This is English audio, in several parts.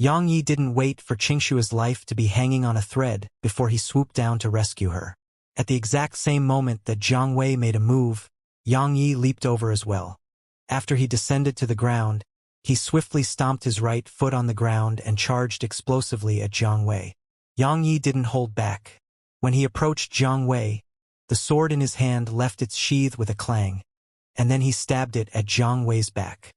Yang Yi didn't wait for Xianxia's life to be hanging on a thread before he swooped down to rescue her. At the exact same moment that Jiang Wei made a move, Yang Yi leaped over as well. After he descended to the ground, he swiftly stomped his right foot on the ground and charged explosively at Jiang Wei. Yang Yi didn't hold back. When he approached Jiang Wei, the sword in his hand left its sheath with a clang, and then he stabbed it at Jiang Wei's back.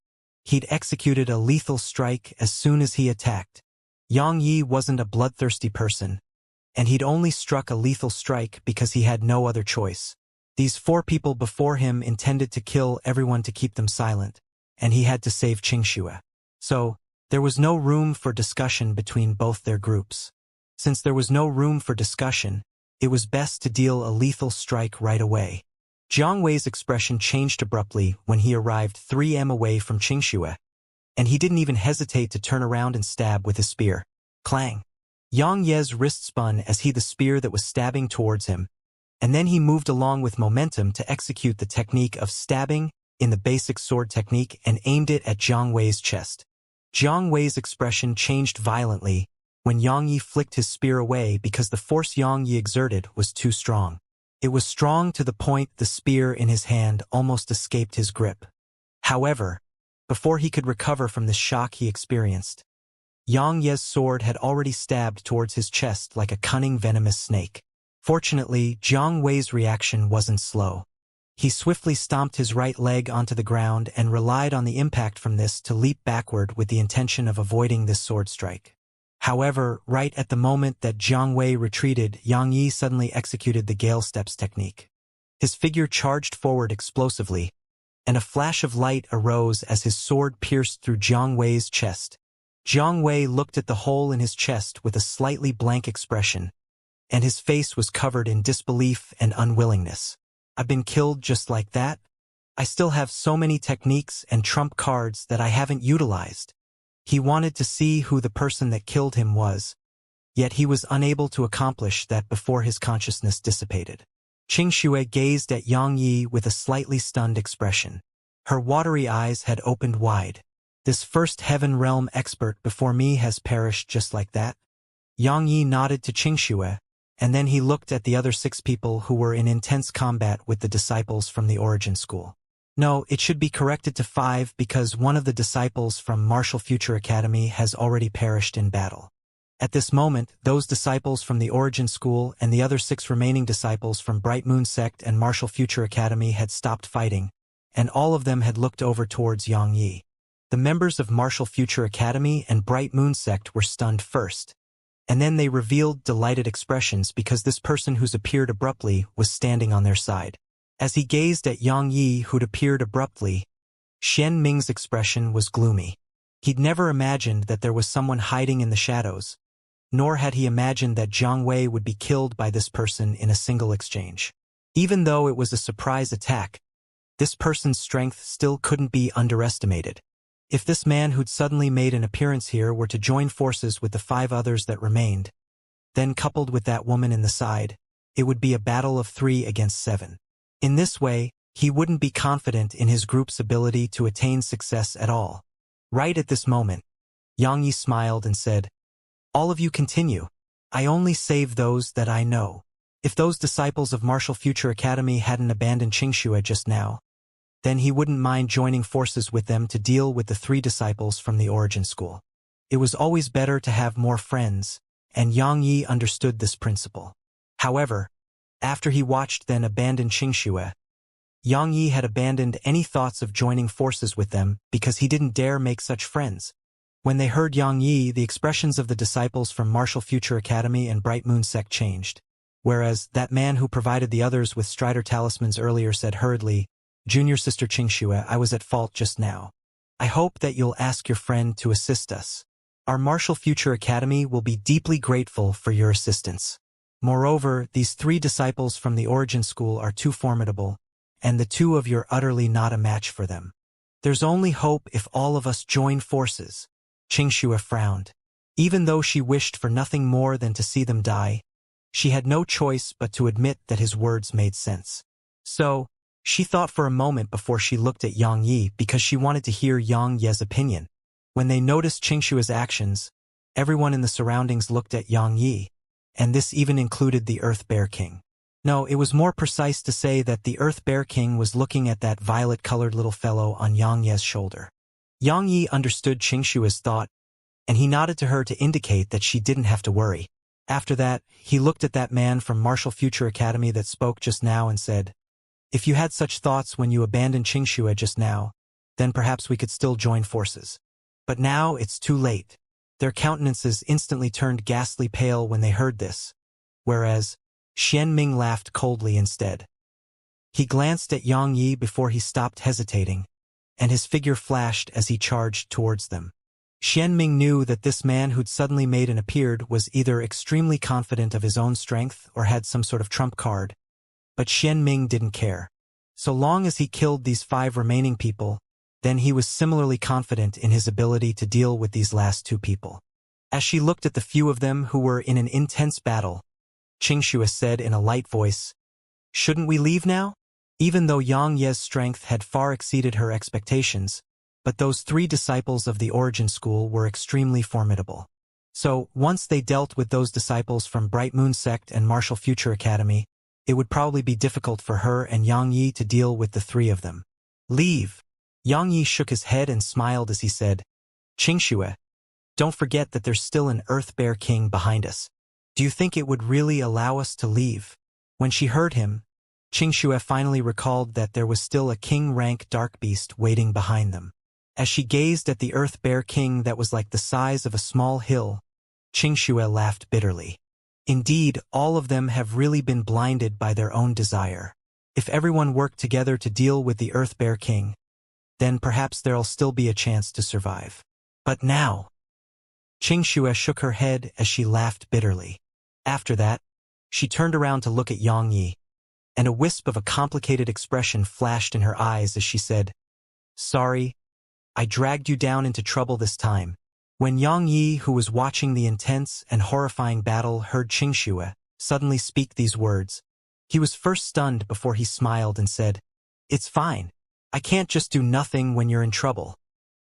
He'd executed a lethal strike as soon as he attacked. Yang Yi wasn't a bloodthirsty person, and he'd only struck a lethal strike because he had no other choice. These 4 people before him intended to kill everyone to keep them silent, and he had to save Xianxia. So, there was no room for discussion between both their groups. Since there was no room for discussion, it was best to deal a lethal strike right away. Jiang Wei's expression changed abruptly when he arrived 3 m away from Xianxia, and he didn't even hesitate to turn around and stab with his spear. Clang! Yang Ye's wrist spun as he the spear that was stabbing towards him, and then he moved along with momentum to execute the technique of stabbing in the basic sword technique and aimed it at Jiang Wei's chest. Jiang Wei's expression changed violently when Yang Yi flicked his spear away because the force Yang Yi exerted was too strong. It was strong to the point the spear in his hand almost escaped his grip. However, before he could recover from the shock he experienced, Yang Ye's sword had already stabbed towards his chest like a cunning venomous snake. Fortunately, Jiang Wei's reaction wasn't slow. He swiftly stomped his right leg onto the ground and relied on the impact from this to leap backward with the intention of avoiding this sword strike. However, right at the moment that Jiang Wei retreated, Yang Yi suddenly executed the Gale Steps technique. His figure charged forward explosively, and a flash of light arose as his sword pierced through Jiang Wei's chest. Jiang Wei looked at the hole in his chest with a slightly blank expression, and his face was covered in disbelief and unwillingness. I've been killed just like that? I still have so many techniques and trump cards that I haven't utilized. He wanted to see who the person that killed him was, yet he was unable to accomplish that before his consciousness dissipated. Xianxia gazed at Yang Yi with a slightly stunned expression. Her watery eyes had opened wide. This first heaven realm expert before me has perished just like that? Yang Yi nodded to Xianxia, and then he looked at the other 6 people who were in intense combat with the disciples from the Origin School. No, it should be corrected to 5 because one of the disciples from Martial Future Academy has already perished in battle. At this moment, those disciples from the Origin School and the other 6 remaining disciples from Bright Moon Sect and Martial Future Academy had stopped fighting, and all of them had looked over towards Yang Yi. The members of Martial Future Academy and Bright Moon Sect were stunned first, and then they revealed delighted expressions because this person who's appeared abruptly was standing on their side. As he gazed at Yang Yi who'd appeared abruptly, Xian Ming's expression was gloomy. He'd never imagined that there was someone hiding in the shadows, nor had he imagined that Jiang Wei would be killed by this person in a single exchange. Even though it was a surprise attack, this person's strength still couldn't be underestimated. If this man who'd suddenly made an appearance here were to join forces with the 5 others that remained, then coupled with that woman in the side, it would be a battle of 3 against 7. In this way, he wouldn't be confident in his group's ability to attain success at all. Right at this moment, Yang Yi smiled and said, "All of you continue. I only save those that I know." If those disciples of Martial Future Academy hadn't abandoned Xianxia just now, then he wouldn't mind joining forces with them to deal with the 3 disciples from the Origin School. It was always better to have more friends, and Yang Yi understood this principle. However, after he watched them abandon Xianxia, Yang Yi had abandoned any thoughts of joining forces with them because he didn't dare make such friends. When they heard Yang Yi, the expressions of the disciples from Martial Future Academy and Bright Moon Sect changed, whereas that man who provided the others with Strider talismans earlier said hurriedly, "Junior Sister Xianxia, I was at fault just now. I hope that you'll ask your friend to assist us. Our Martial Future Academy will be deeply grateful for your assistance." Moreover, these 3 disciples from the Origin School are too formidable, and the 2 of you are utterly not a match for them. There's only hope if all of us join forces. Xianxia frowned. Even though she wished for nothing more than to see them die, she had no choice but to admit that his words made sense. So, she thought for a moment before she looked at Yang Yi because she wanted to hear Yang Ye's opinion. When they noticed Xianxia's actions, Everyone in the surroundings looked at Yang Yi, and this even included the Earth Bear King. No, it was more precise to say that the Earth Bear King was looking at that violet-colored little fellow on Yang Yi's shoulder. Yang Yi understood Xianxia's thought, and he nodded to her to indicate that she didn't have to worry. After that, he looked at that man from Martial Future Academy that spoke just now and said, "If you had such thoughts when you abandoned Xianxia just now, then perhaps we could still join forces. But now it's too late." Their countenances instantly turned ghastly pale when they heard this, whereas Xianming laughed coldly instead. He glanced at Yang Yi before he stopped hesitating, and his figure flashed as he charged towards them. Xianming knew that this man who'd suddenly made and appeared was either extremely confident of his own strength or had some sort of trump card, but Xianming didn't care. So long as he killed these 5 remaining people, then he was similarly confident in his ability to deal with these last 2 people. As she looked at the few of them who were in an intense battle, Xianxia said in a light voice, "Shouldn't we leave now?" Even though Yang Ye's strength had far exceeded her expectations, but those 3 disciples of the Origin School were extremely formidable. So, once they dealt with those disciples from Bright Moon Sect and Martial Future Academy, it would probably be difficult for her and Yang Yi to deal with the 3 of them. "Leave." Yang Yi shook his head and smiled as he said, "Xianxia, don't forget that there's still an Earth Bear King behind us. Do you think it would really allow us to leave?" When she heard him, Xianxia finally recalled that there was still a king-rank dark beast waiting behind them. As she gazed at the Earth Bear King that was like the size of a small hill, Xianxia laughed bitterly. Indeed, all of them have really been blinded by their own desire. If everyone worked together to deal with the Earth Bear King, then perhaps there'll still be a chance to survive. But now... Xianxia shook her head as she laughed bitterly. After that, she turned around to look at Yang Yi, and a wisp of a complicated expression flashed in her eyes as she said, "Sorry, I dragged you down into trouble this time." When Yang Yi, who was watching the intense and horrifying battle, heard Xianxia suddenly speak these words, he was first stunned before he smiled and said, "It's fine. I can't just do nothing when you're in trouble,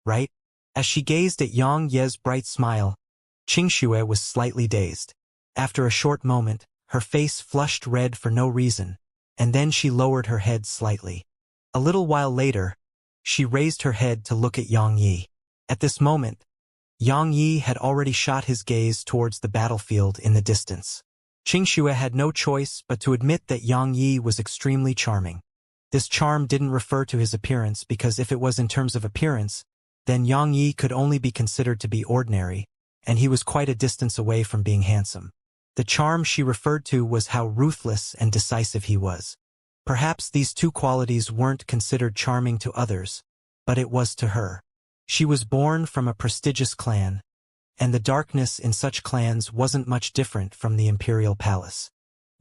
right?" As she gazed at Yang Ye's bright smile, Xianxia was slightly dazed. After a short moment, her face flushed red for no reason, and then she lowered her head slightly. A little while later, she raised her head to look at Yang Yi. At this moment, Yang Yi had already shot his gaze towards the battlefield in the distance. Xianxia had no choice but to admit that Yang Yi was extremely charming. This charm didn't refer to his appearance because if it was in terms of appearance, then Yang Yi could only be considered to be ordinary, and he was quite a distance away from being handsome. The charm she referred to was how ruthless and decisive he was. Perhaps these 2 qualities weren't considered charming to others, but it was to her. She was born from a prestigious clan, and the darkness in such clans wasn't much different from the imperial palace.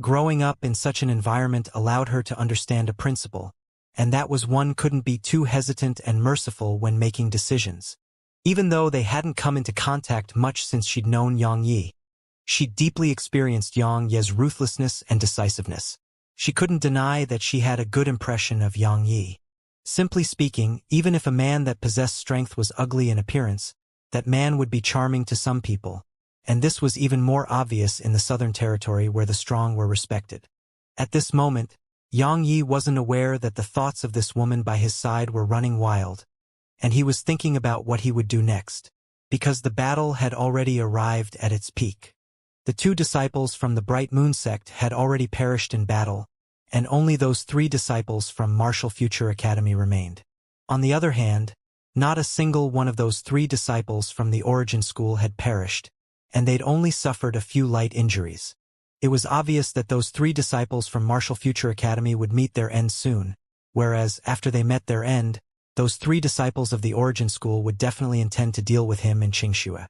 Growing up in such an environment allowed her to understand a principle, and that was one couldn't be too hesitant and merciful when making decisions. Even though they hadn't come into contact much since she'd known Yang Yi, she deeply experienced Yang Yi's ruthlessness and decisiveness. She couldn't deny that she had a good impression of Yang Yi. Simply speaking, even if a man that possessed strength was ugly in appearance, that man would be charming to some people, and this was even more obvious in the Southern Territory where the strong were respected. At this moment, Yang Yi wasn't aware that the thoughts of this woman by his side were running wild, and he was thinking about what he would do next, because the battle had already arrived at its peak. The 2 disciples from the Bright Moon Sect had already perished in battle, and only those 3 disciples from Martial Future Academy remained. On the other hand, not a single one of those 3 disciples from the Origin School had perished, and they'd only suffered a few light injuries. It was obvious that those 3 disciples from Martial Future Academy would meet their end soon, whereas, after they met their end, those 3 disciples of the Origin School would definitely intend to deal with him and Xianxia.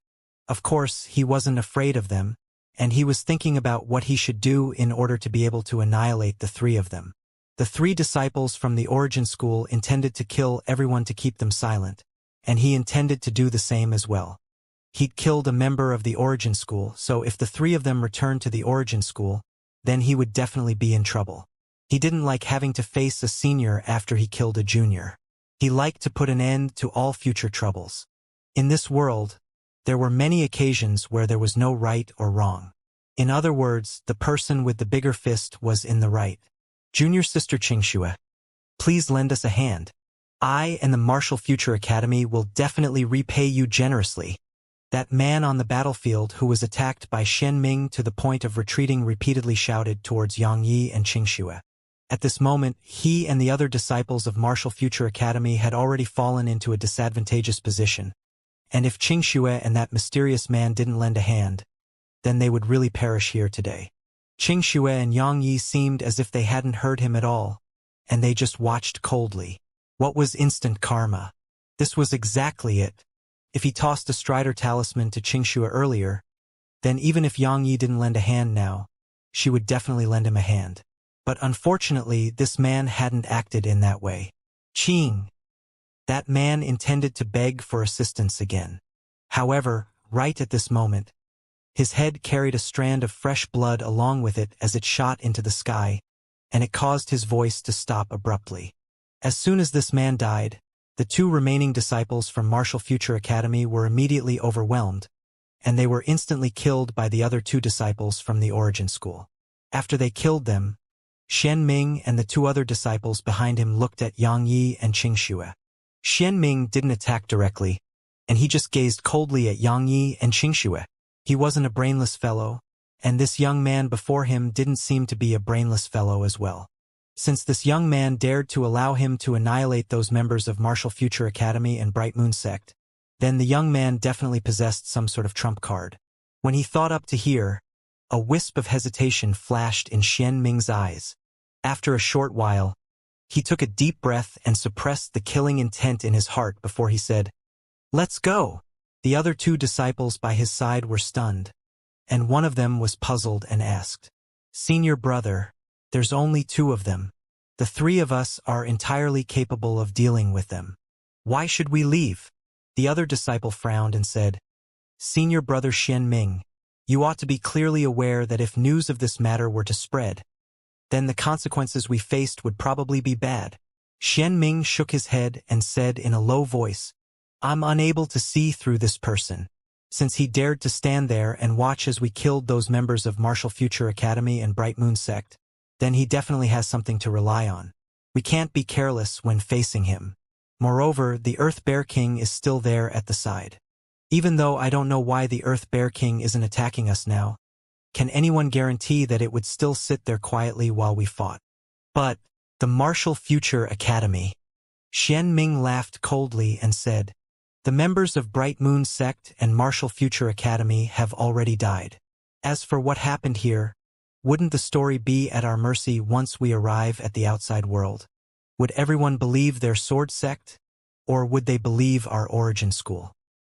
Of course, he wasn't afraid of them, and he was thinking about what he should do in order to be able to annihilate the 3 of them. The 3 disciples from the Origin School intended to kill everyone to keep them silent, and he intended to do the same as well. He'd killed a member of the Origin School, so if the 3 of them returned to the Origin School, then he would definitely be in trouble. He didn't like having to face a senior after he killed a junior. He liked to put an end to all future troubles. In this world, There were many occasions where there was no right or wrong. In other words, the person with the bigger fist was in the right. Junior sister Xianxia, please lend us a hand. I and the Martial Future Academy will definitely repay you generously. That man on the battlefield who was attacked by Shen Ming to the point of retreating repeatedly shouted towards Yang Yi and Xianxia. At this moment, he and the other disciples of Martial Future Academy had already fallen into a disadvantageous position, and if Xianxia and that mysterious man didn't lend a hand, then they would really perish here today. Xianxia and Yang Yi seemed as if they hadn't heard him at all, and they just watched coldly. What was instant karma? This was exactly it. If he tossed a Strider talisman to Xianxia earlier, then even if Yang Yi didn't lend a hand now, she would definitely lend him a hand. But unfortunately, this man hadn't acted in that way. Qing. That man intended to beg for assistance again. However, right at this moment, his head carried a strand of fresh blood along with it as it shot into the sky, and it caused his voice to stop abruptly. As soon as this man died, the two remaining disciples from Martial Future Academy were immediately overwhelmed, and they were instantly killed by the other two disciples from the Origin School. After they killed them, Shen Ming and the two other disciples behind him looked at Yang Yi and Xianxia. Shen Ming didn't attack directly, and he just gazed coldly at Yang Yi and Xianxia. He wasn't a brainless fellow, and this young man before him didn't seem to be a brainless fellow as well. Since this young man dared to allow him to annihilate those members of Martial Future Academy and Bright Moon Sect, then the young man definitely possessed some sort of trump card. When he thought up to here, a wisp of hesitation flashed in Shen Ming's eyes. After a short while, he took a deep breath and suppressed the killing intent in his heart before he said, "Let's go." The other two disciples by his side were stunned, and one of them was puzzled and asked, "Senior brother, there's only two of them. The three of us are entirely capable of dealing with them. Why should we leave?" The other disciple frowned and said, "Senior brother Shen Ming, you ought to be clearly aware that if news of this matter were to spread, then the consequences we faced would probably be bad." Shen Ming shook his head and said in a low voice, "I'm unable to see through this person. Since he dared to stand there and watch as we killed those members of Martial Future Academy and Bright Moon Sect, then he definitely has something to rely on. We can't be careless when facing him. Moreover, the Earth Bear King is still there at the side. Even though I don't know why the Earth Bear King isn't attacking us now, can anyone guarantee that it would still sit there quietly while we fought? But the Martial Future Academy." Shen Ming laughed coldly and said, "The members of Bright Moon Sect and Martial Future Academy have already died. As for what happened here, wouldn't the story be at our mercy once we arrive at the outside world? Would everyone believe their sword sect, or would they believe our origin school?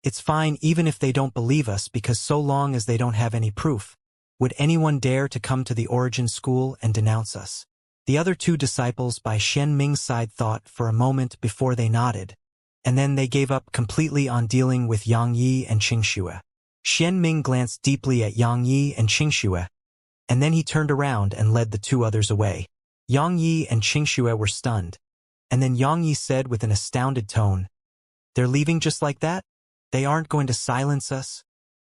It's fine even if they don't believe us, because so long as they don't have any proof, would anyone dare to come to the origin school and denounce us?" The other two disciples by Shen Ming's side thought for a moment before they nodded, and then they gave up completely on dealing with Yang Yi and Xianxia. Shen Ming glanced deeply at Yang Yi and Xianxia, and then he turned around and led the two others away. Yang Yi and Xianxia were stunned, and then Yang Yi said with an astounded tone, "They're leaving just like that? They aren't going to silence us?"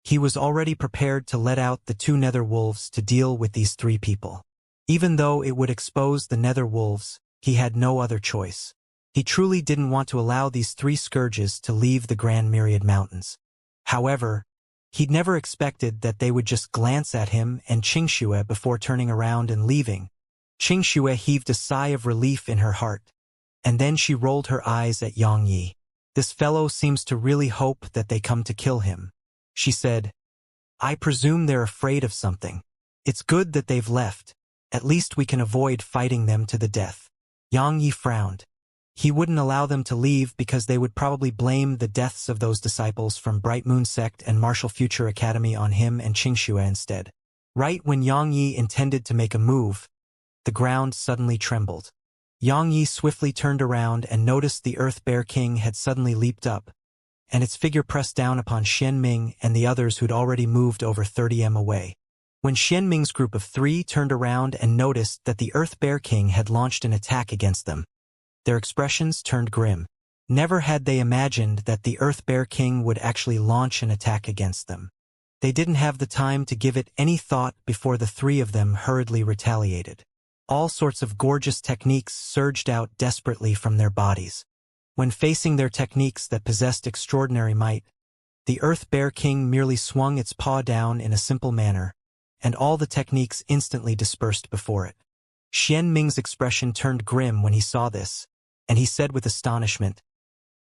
He was already prepared to let out the two nether wolves to deal with these three people. Even though it would expose the nether wolves, he had no other choice. He truly didn't want to allow these three scourges to leave the Grand Myriad Mountains. However, he'd never expected that they would just glance at him and Xianxia before turning around and leaving. Xianxia heaved a sigh of relief in her heart, and then she rolled her eyes at Yang Yi. "This fellow seems to really hope that they come to kill him," she said. "I presume they're afraid of something. It's good that they've left. At least we can avoid fighting them to the death." Yang Yi frowned. He wouldn't allow them to leave because they would probably blame the deaths of those disciples from Bright Moon Sect and Martial Future Academy on him and Xianxia instead. Right when Yang Yi intended to make a move, the ground suddenly trembled. Yang Yi swiftly turned around and noticed the Earth Bear King had suddenly leaped up, and its figure pressed down upon Shen Ming and the others who'd already moved over 30 m away. When Shen Ming's group of three turned around and noticed that the Earth Bear King had launched an attack against them, their expressions turned grim. Never had they imagined that the Earth Bear King would actually launch an attack against them. They didn't have the time to give it any thought before the three of them hurriedly retaliated. All sorts of gorgeous techniques surged out desperately from their bodies. When facing their techniques that possessed extraordinary might, the Earth Bear King merely swung its paw down in a simple manner, and all the techniques instantly dispersed before it. Xian Ming's expression turned grim when he saw this, and he said with astonishment,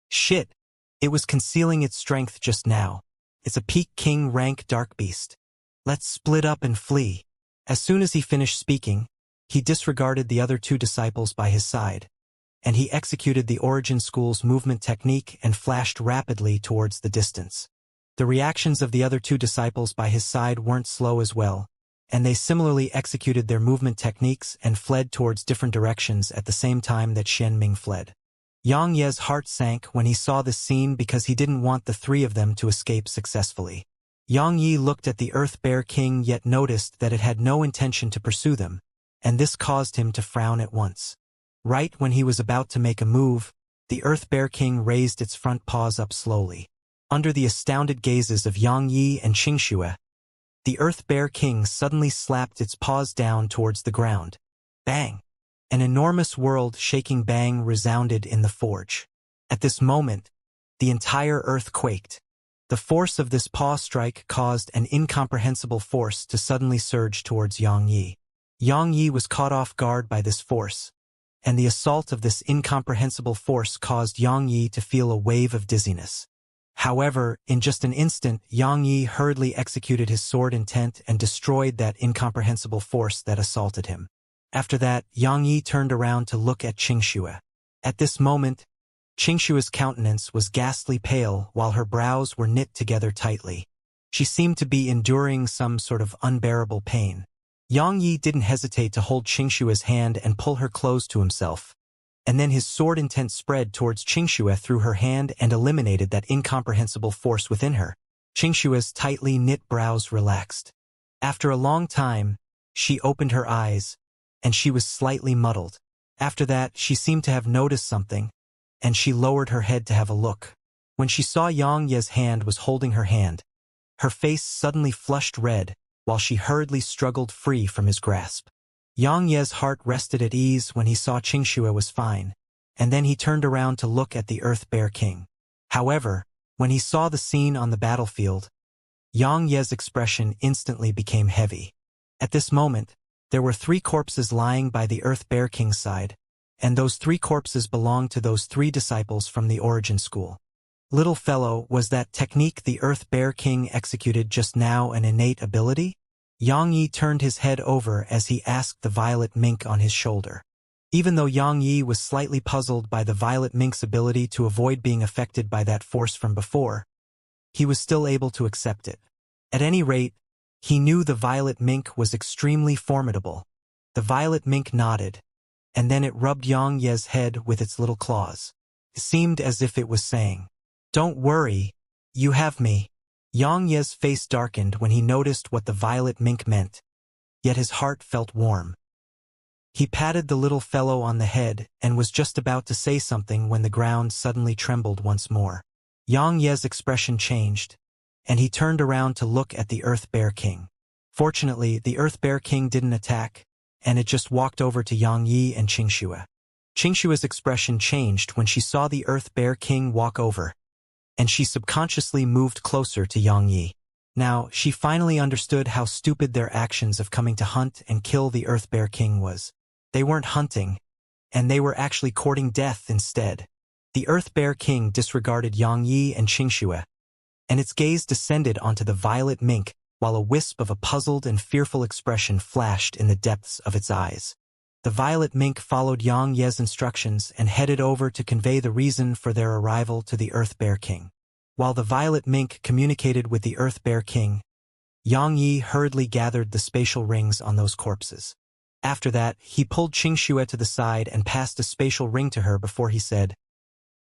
"Shit, it was concealing its strength just now. It's a peak king rank dark beast. Let's split up and flee." As soon as he finished speaking, he disregarded the other two disciples by his side, and he executed the Origin School's movement technique and flashed rapidly towards the distance. The reactions of the other two disciples by his side weren't slow as well, and they similarly executed their movement techniques and fled towards different directions at the same time that Xian Ming fled. Xianxia's heart sank when he saw this scene because he didn't want the three of them to escape successfully. Yang Yi looked at the Earth Bear King yet noticed that it had no intention to pursue them, and this caused him to frown at once. Right when he was about to make a move, the Earth Bear King raised its front paws up slowly. Under the astounded gazes of Yang Yi and Xianxia, the Earth Bear King suddenly slapped its paws down towards the ground. Bang! An enormous world-shaking bang resounded in the forge. At this moment, the entire earth quaked. The force of this paw strike caused an incomprehensible force to suddenly surge towards Yang Yi. Yang Yi was caught off guard by this force, and the assault of this incomprehensible force caused Yang Yi to feel a wave of dizziness. However, in just an instant, Yang Yi hurriedly executed his sword intent and destroyed that incomprehensible force that assaulted him. After that, Yang Yi turned around to look at Xianxia. At this moment, Xianxia's countenance was ghastly pale while her brows were knit together tightly. She seemed to be enduring some sort of unbearable pain. Yang Yi didn't hesitate to hold Xianxia's hand and pull her close to himself, and then his sword intent spread towards Xianxia through her hand and eliminated that incomprehensible force within her. Xianxia's tightly knit brows relaxed. After a long time, she opened her eyes, and she was slightly muddled. After that, she seemed to have noticed something, and she lowered her head to have a look. When she saw Yang Ye's hand was holding her hand, her face suddenly flushed red, while she hurriedly struggled free from his grasp. Yang Ye's heart rested at ease when he saw Xianxia was fine, and then he turned around to look at the Earth Bear King. However, when he saw the scene on the battlefield, Yang Ye's expression instantly became heavy. At this moment, there were 3 corpses lying by the Earth Bear King's side, and those 3 corpses belonged to those 3 disciples from the Origin School. Little fellow, was that technique the Earth Bear King executed just now an innate ability? Yang Yi turned his head over as he asked the violet mink on his shoulder. Even though Yang Yi was slightly puzzled by the violet mink's ability to avoid being affected by that force from before, he was still able to accept it. At any rate, he knew the violet mink was extremely formidable. The violet mink nodded, and then it rubbed Yang Ye's head with its little claws. It seemed as if it was saying, "Don't worry, you have me." Yang Ye's face darkened when he noticed what the violet mink meant, yet his heart felt warm. He patted the little fellow on the head and was just about to say something when the ground suddenly trembled once more. Yang Ye's expression changed, and he turned around to look at the Earth Bear King. Fortunately, the Earth Bear King didn't attack, and it just walked over to Yang Yi and Xianxia. Xianxia's expression changed when she saw the Earth Bear King walk over, and she subconsciously moved closer to Yang Yi. Now, she finally understood how stupid their actions of coming to hunt and kill the Earth Bear King was. They weren't hunting, and they were actually courting death instead. The Earth Bear King disregarded Yang Yi and Xianxia, and its gaze descended onto the violet mink while a wisp of a puzzled and fearful expression flashed in the depths of its eyes. The violet mink followed Yang Ye's instructions and headed over to convey the reason for their arrival to the Earth Bear King. While the violet mink communicated with the Earth Bear King, Yang Yi hurriedly gathered the spatial rings on those corpses. After that, he pulled Xianxia to the side and passed a spatial ring to her before he said,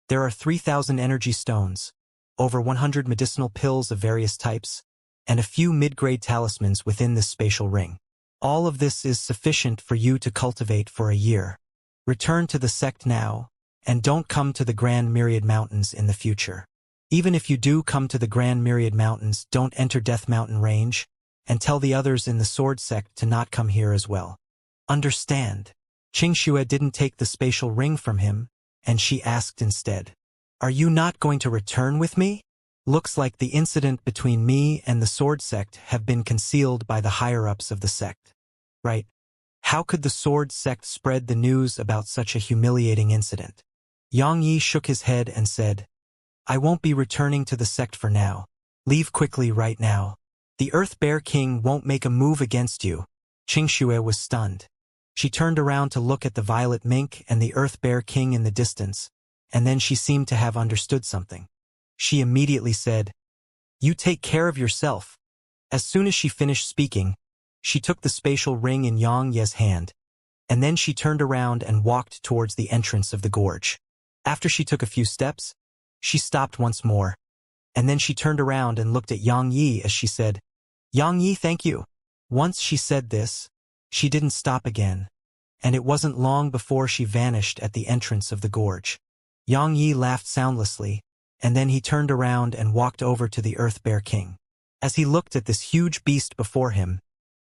"There are 3,000 energy stones, over 100 medicinal pills of various types, and a few mid-grade talismans within this spatial ring. All of this is sufficient for you to cultivate for a year. Return to the sect now, and don't come to the Grand Myriad Mountains in the future. Even if you do come to the Grand Myriad Mountains, don't enter Death Mountain range, and tell the others in the Sword Sect to not come here as well. Understand? Xianxia didn't take the spatial ring from him, and she asked instead, "Are you not going to return with me? Looks like the incident between me and the Sword Sect have been concealed by the higher-ups of the sect. Right? How could the Sword Sect spread the news about such a humiliating incident?" Xianxia shook his head and said, "I won't be returning to the sect for now. Leave quickly right now. The Earth Bear King won't make a move against you." Xianxia was stunned. She turned around to look at the Violet Mink and the Earth Bear King in the distance, and then she seemed to have understood something. She immediately said, "You take care of yourself." As soon as she finished speaking, she took the spatial ring in Xiangxia's hand, and then she turned around and walked towards the entrance of the gorge. After she took a few steps, she stopped once more, and then she turned around and looked at Xianxia as she said, "Xianxia, thank you." Once she said this, she didn't stop again, and it wasn't long before she vanished at the entrance of the gorge. Xianxia laughed soundlessly, and then he turned around and walked over to the Earth Bear King. As he looked at this huge beast before him,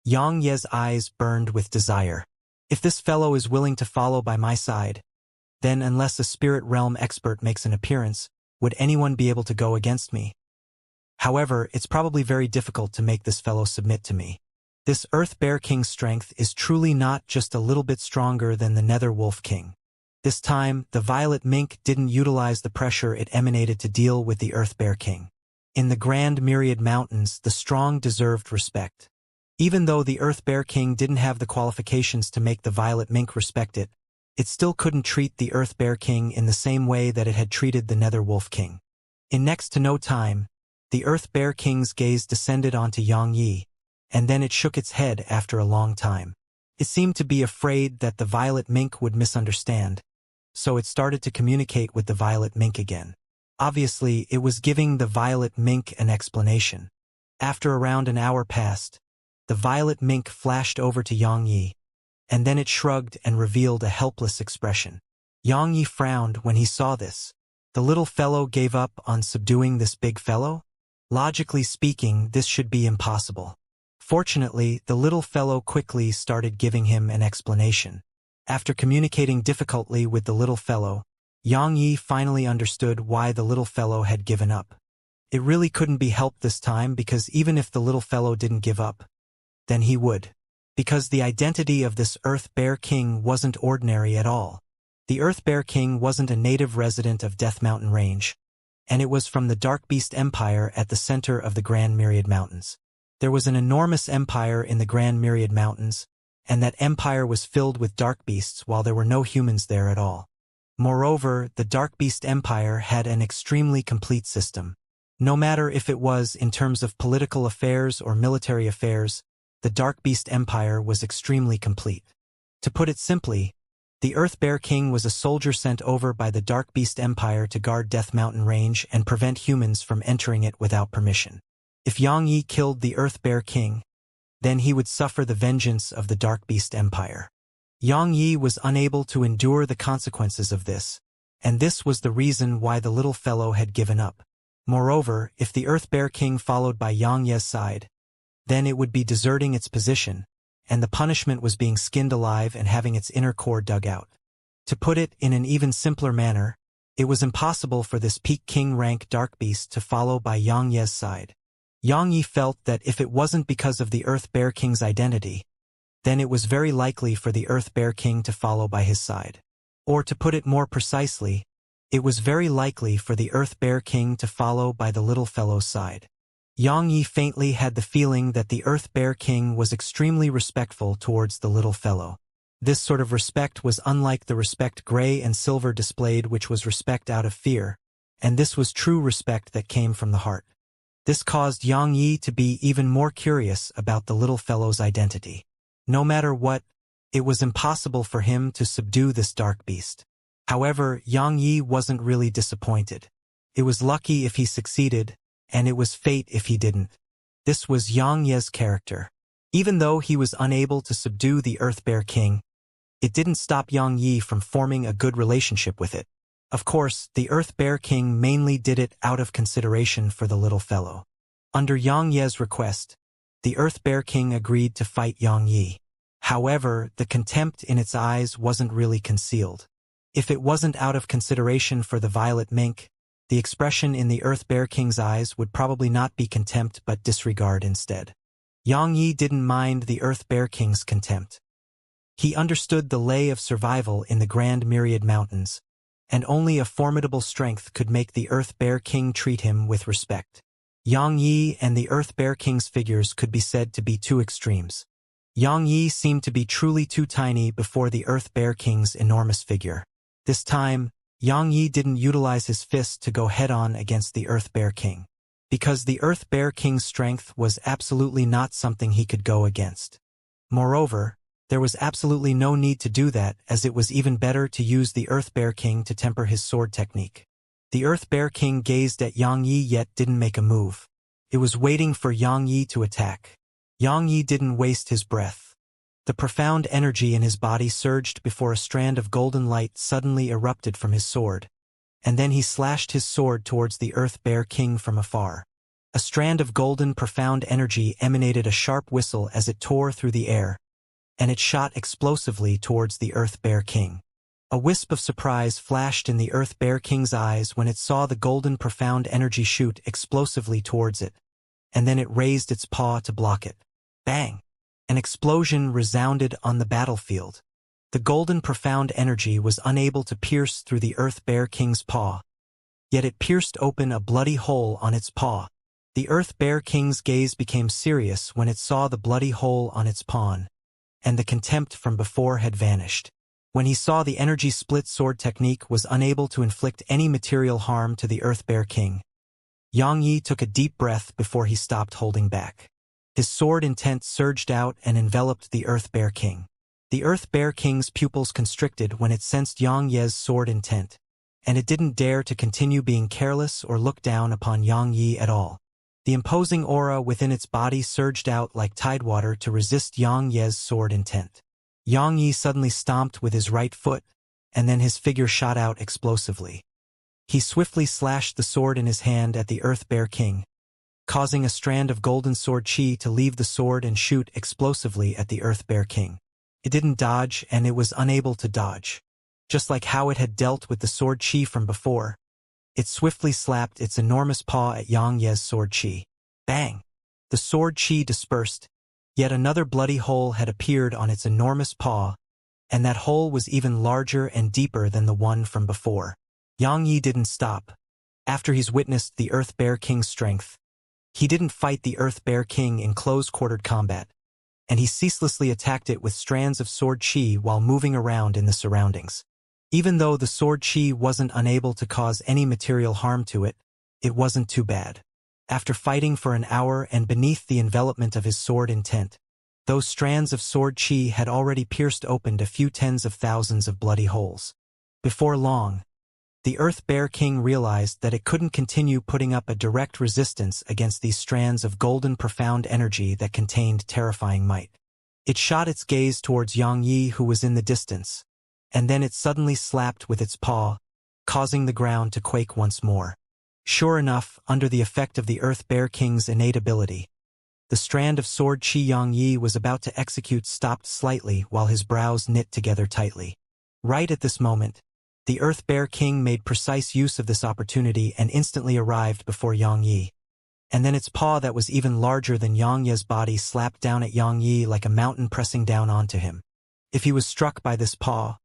Xiangxia's eyes burned with desire. If this fellow is willing to follow by my side, then unless a spirit realm expert makes an appearance, would anyone be able to go against me? However, it's probably very difficult to make this fellow submit to me. This Earth Bear King's strength is truly not just a little bit stronger than the Nether Wolf King. This time, the Violet Mink didn't utilize the pressure it emanated to deal with the Earth Bear King. In the Grand Myriad Mountains, the strong deserved respect. Even though the Earth Bear King didn't have the qualifications to make the Violet Mink respect it, it still couldn't treat the Earth Bear King in the same way that it had treated the Nether Wolf King. In next to no time, the Earth Bear King's gaze descended onto Xianxia, and then it shook its head after a long time. It seemed to be afraid that the Violet Mink would misunderstand, so it started to communicate with the Violet Mink again. Obviously, it was giving the Violet Mink an explanation. After around an hour passed, the Violet Mink flashed over to Xianxia, and then it shrugged and revealed a helpless expression. Xianxia frowned when he saw this. The little fellow gave up on subduing this big fellow? Logically speaking, this should be impossible. Fortunately, the little fellow quickly started giving him an explanation. After communicating difficultly with the little fellow, Xianxia finally understood why the little fellow had given up. It really couldn't be helped this time because even if the little fellow didn't give up, then he would. Because the identity of this Earth Bear King wasn't ordinary at all. The Earth Bear King wasn't a native resident of Death Mountain Range, and it was from the Dark Beast Empire at the center of the Grand Myriad Mountains. There was an enormous empire in the Grand Myriad Mountains, and that empire was filled with dark beasts while there were no humans there at all. Moreover, the Dark Beast Empire had an extremely complete system. No matter if it was in terms of political affairs or military affairs, the Dark Beast Empire was extremely complete. To put it simply, the Earth Bear King was a soldier sent over by the Dark Beast Empire to guard Death Mountain Range and prevent humans from entering it without permission. If Xianxia killed the Earth Bear King, then he would suffer the vengeance of the Dark Beast Empire. Xianxia was unable to endure the consequences of this, and this was the reason why the little fellow had given up. Moreover, if the Earth Bear King followed by Xianxia's side, then it would be deserting its position, and the punishment was being skinned alive and having its inner core dug out. To put it in an even simpler manner, it was impossible for this Peak King rank Dark Beast to follow by Xianxia's side. Xianxia felt that if it wasn't because of the Earth Bear King's identity, then it was very likely for the Earth Bear King to follow by his side. Or to put it more precisely, it was very likely for the Earth Bear King to follow by the little fellow's side. Xianxia faintly had the feeling that the Earth Bear King was extremely respectful towards the little fellow. This sort of respect was unlike the respect Gray and Silver displayed, which was respect out of fear, and this was true respect that came from the heart. This caused Xianxia to be even more curious about the little fellow's identity. No matter what, it was impossible for him to subdue this dark beast. However, Xianxia wasn't really disappointed. It was lucky if he succeeded, and it was fate if he didn't. This was Xianxia's character. Even though he was unable to subdue the Earth Bear King, it didn't stop Xianxia from forming a good relationship with it. Of course, the Earth Bear King mainly did it out of consideration for the little fellow. Under Yang Ye's request, the Earth Bear King agreed to fight Yang Yi. However, the contempt in its eyes wasn't really concealed. If it wasn't out of consideration for the violet mink, the expression in the Earth Bear King's eyes would probably not be contempt but disregard instead. Yang Yi didn't mind the Earth Bear King's contempt. He understood the lay of survival in the Grand Myriad Mountains, and only a formidable strength could make the Earth Bear King treat him with respect. Yang Yi and the Earth Bear King's figures could be said to be two extremes. Yang Yi seemed to be truly too tiny before the Earth Bear King's enormous figure. This time, Yang Yi didn't utilize his fist to go head-on against the Earth Bear King, because the Earth Bear King's strength was absolutely not something he could go against. Moreover, there was absolutely no need to do that, as it was even better to use the Earth Bear King to temper his sword technique. The Earth Bear King gazed at Yang Yi yet didn't make a move. It was waiting for Yang Yi to attack. Yang Yi didn't waste his breath. The profound energy in his body surged before a strand of golden light suddenly erupted from his sword, and then he slashed his sword towards the Earth Bear King from afar. A strand of golden profound energy emanated a sharp whistle as it tore through the air, and it shot explosively towards the Earth Bear King. A wisp of surprise flashed in the Earth Bear King's eyes when it saw the golden profound energy shoot explosively towards it, and then it raised its paw to block it. Bang! An explosion resounded on the battlefield. The golden profound energy was unable to pierce through the Earth Bear King's paw, yet it pierced open a bloody hole on its paw. The Earth Bear King's gaze became serious when it saw the bloody hole on its paw, and the contempt from before had vanished. When he saw the energy split sword technique was unable to inflict any material harm to the Earth Bear King, Yang Yi took a deep breath before he stopped holding back. His sword intent surged out and enveloped the Earth Bear King. The Earth Bear King's pupils constricted when it sensed Yang Yi's sword intent, and it didn't dare to continue being careless or look down upon Yang Yi at all. The imposing aura within its body surged out like tidewater to resist Yang Yi's sword intent. Yang Yi suddenly stomped with his right foot, and then his figure shot out explosively. He swiftly slashed the sword in his hand at the Earth Bear King, causing a strand of golden sword chi to leave the sword and shoot explosively at the Earth Bear King. It didn't dodge, and it was unable to dodge. Just like how it had dealt with the sword chi from before, it swiftly slapped its enormous paw at Yang Yi's sword chi. Bang! The sword chi dispersed, yet another bloody hole had appeared on its enormous paw, and that hole was even larger and deeper than the one from before. Yang Yi didn't stop. After he's witnessed the Earth Bear King's strength, he didn't fight the Earth Bear King in close-quartered combat, and he ceaselessly attacked it with strands of sword chi while moving around in the surroundings. Even though the sword chi wasn't unable to cause any material harm to it, it wasn't too bad. After fighting for an hour and beneath the envelopment of his sword intent, those strands of sword chi had already pierced open a few tens of thousands of bloody holes. Before long, the Earth Bear King realized that it couldn't continue putting up a direct resistance against these strands of golden profound energy that contained terrifying might. It shot its gaze towards Yang Yi, who was in the distance, and then it suddenly slapped with its paw, causing the ground to quake once more. Sure enough, under the effect of the Earth Bear King's innate ability, the strand of sword chi Yang Yi was about to execute stopped slightly while his brows knit together tightly. Right at this moment, the Earth Bear King made precise use of this opportunity and instantly arrived before Yang Yi. And then its paw that was even larger than Yang Yi's body slapped down at Yang Yi like a mountain pressing down onto him. If he was struck by this paw,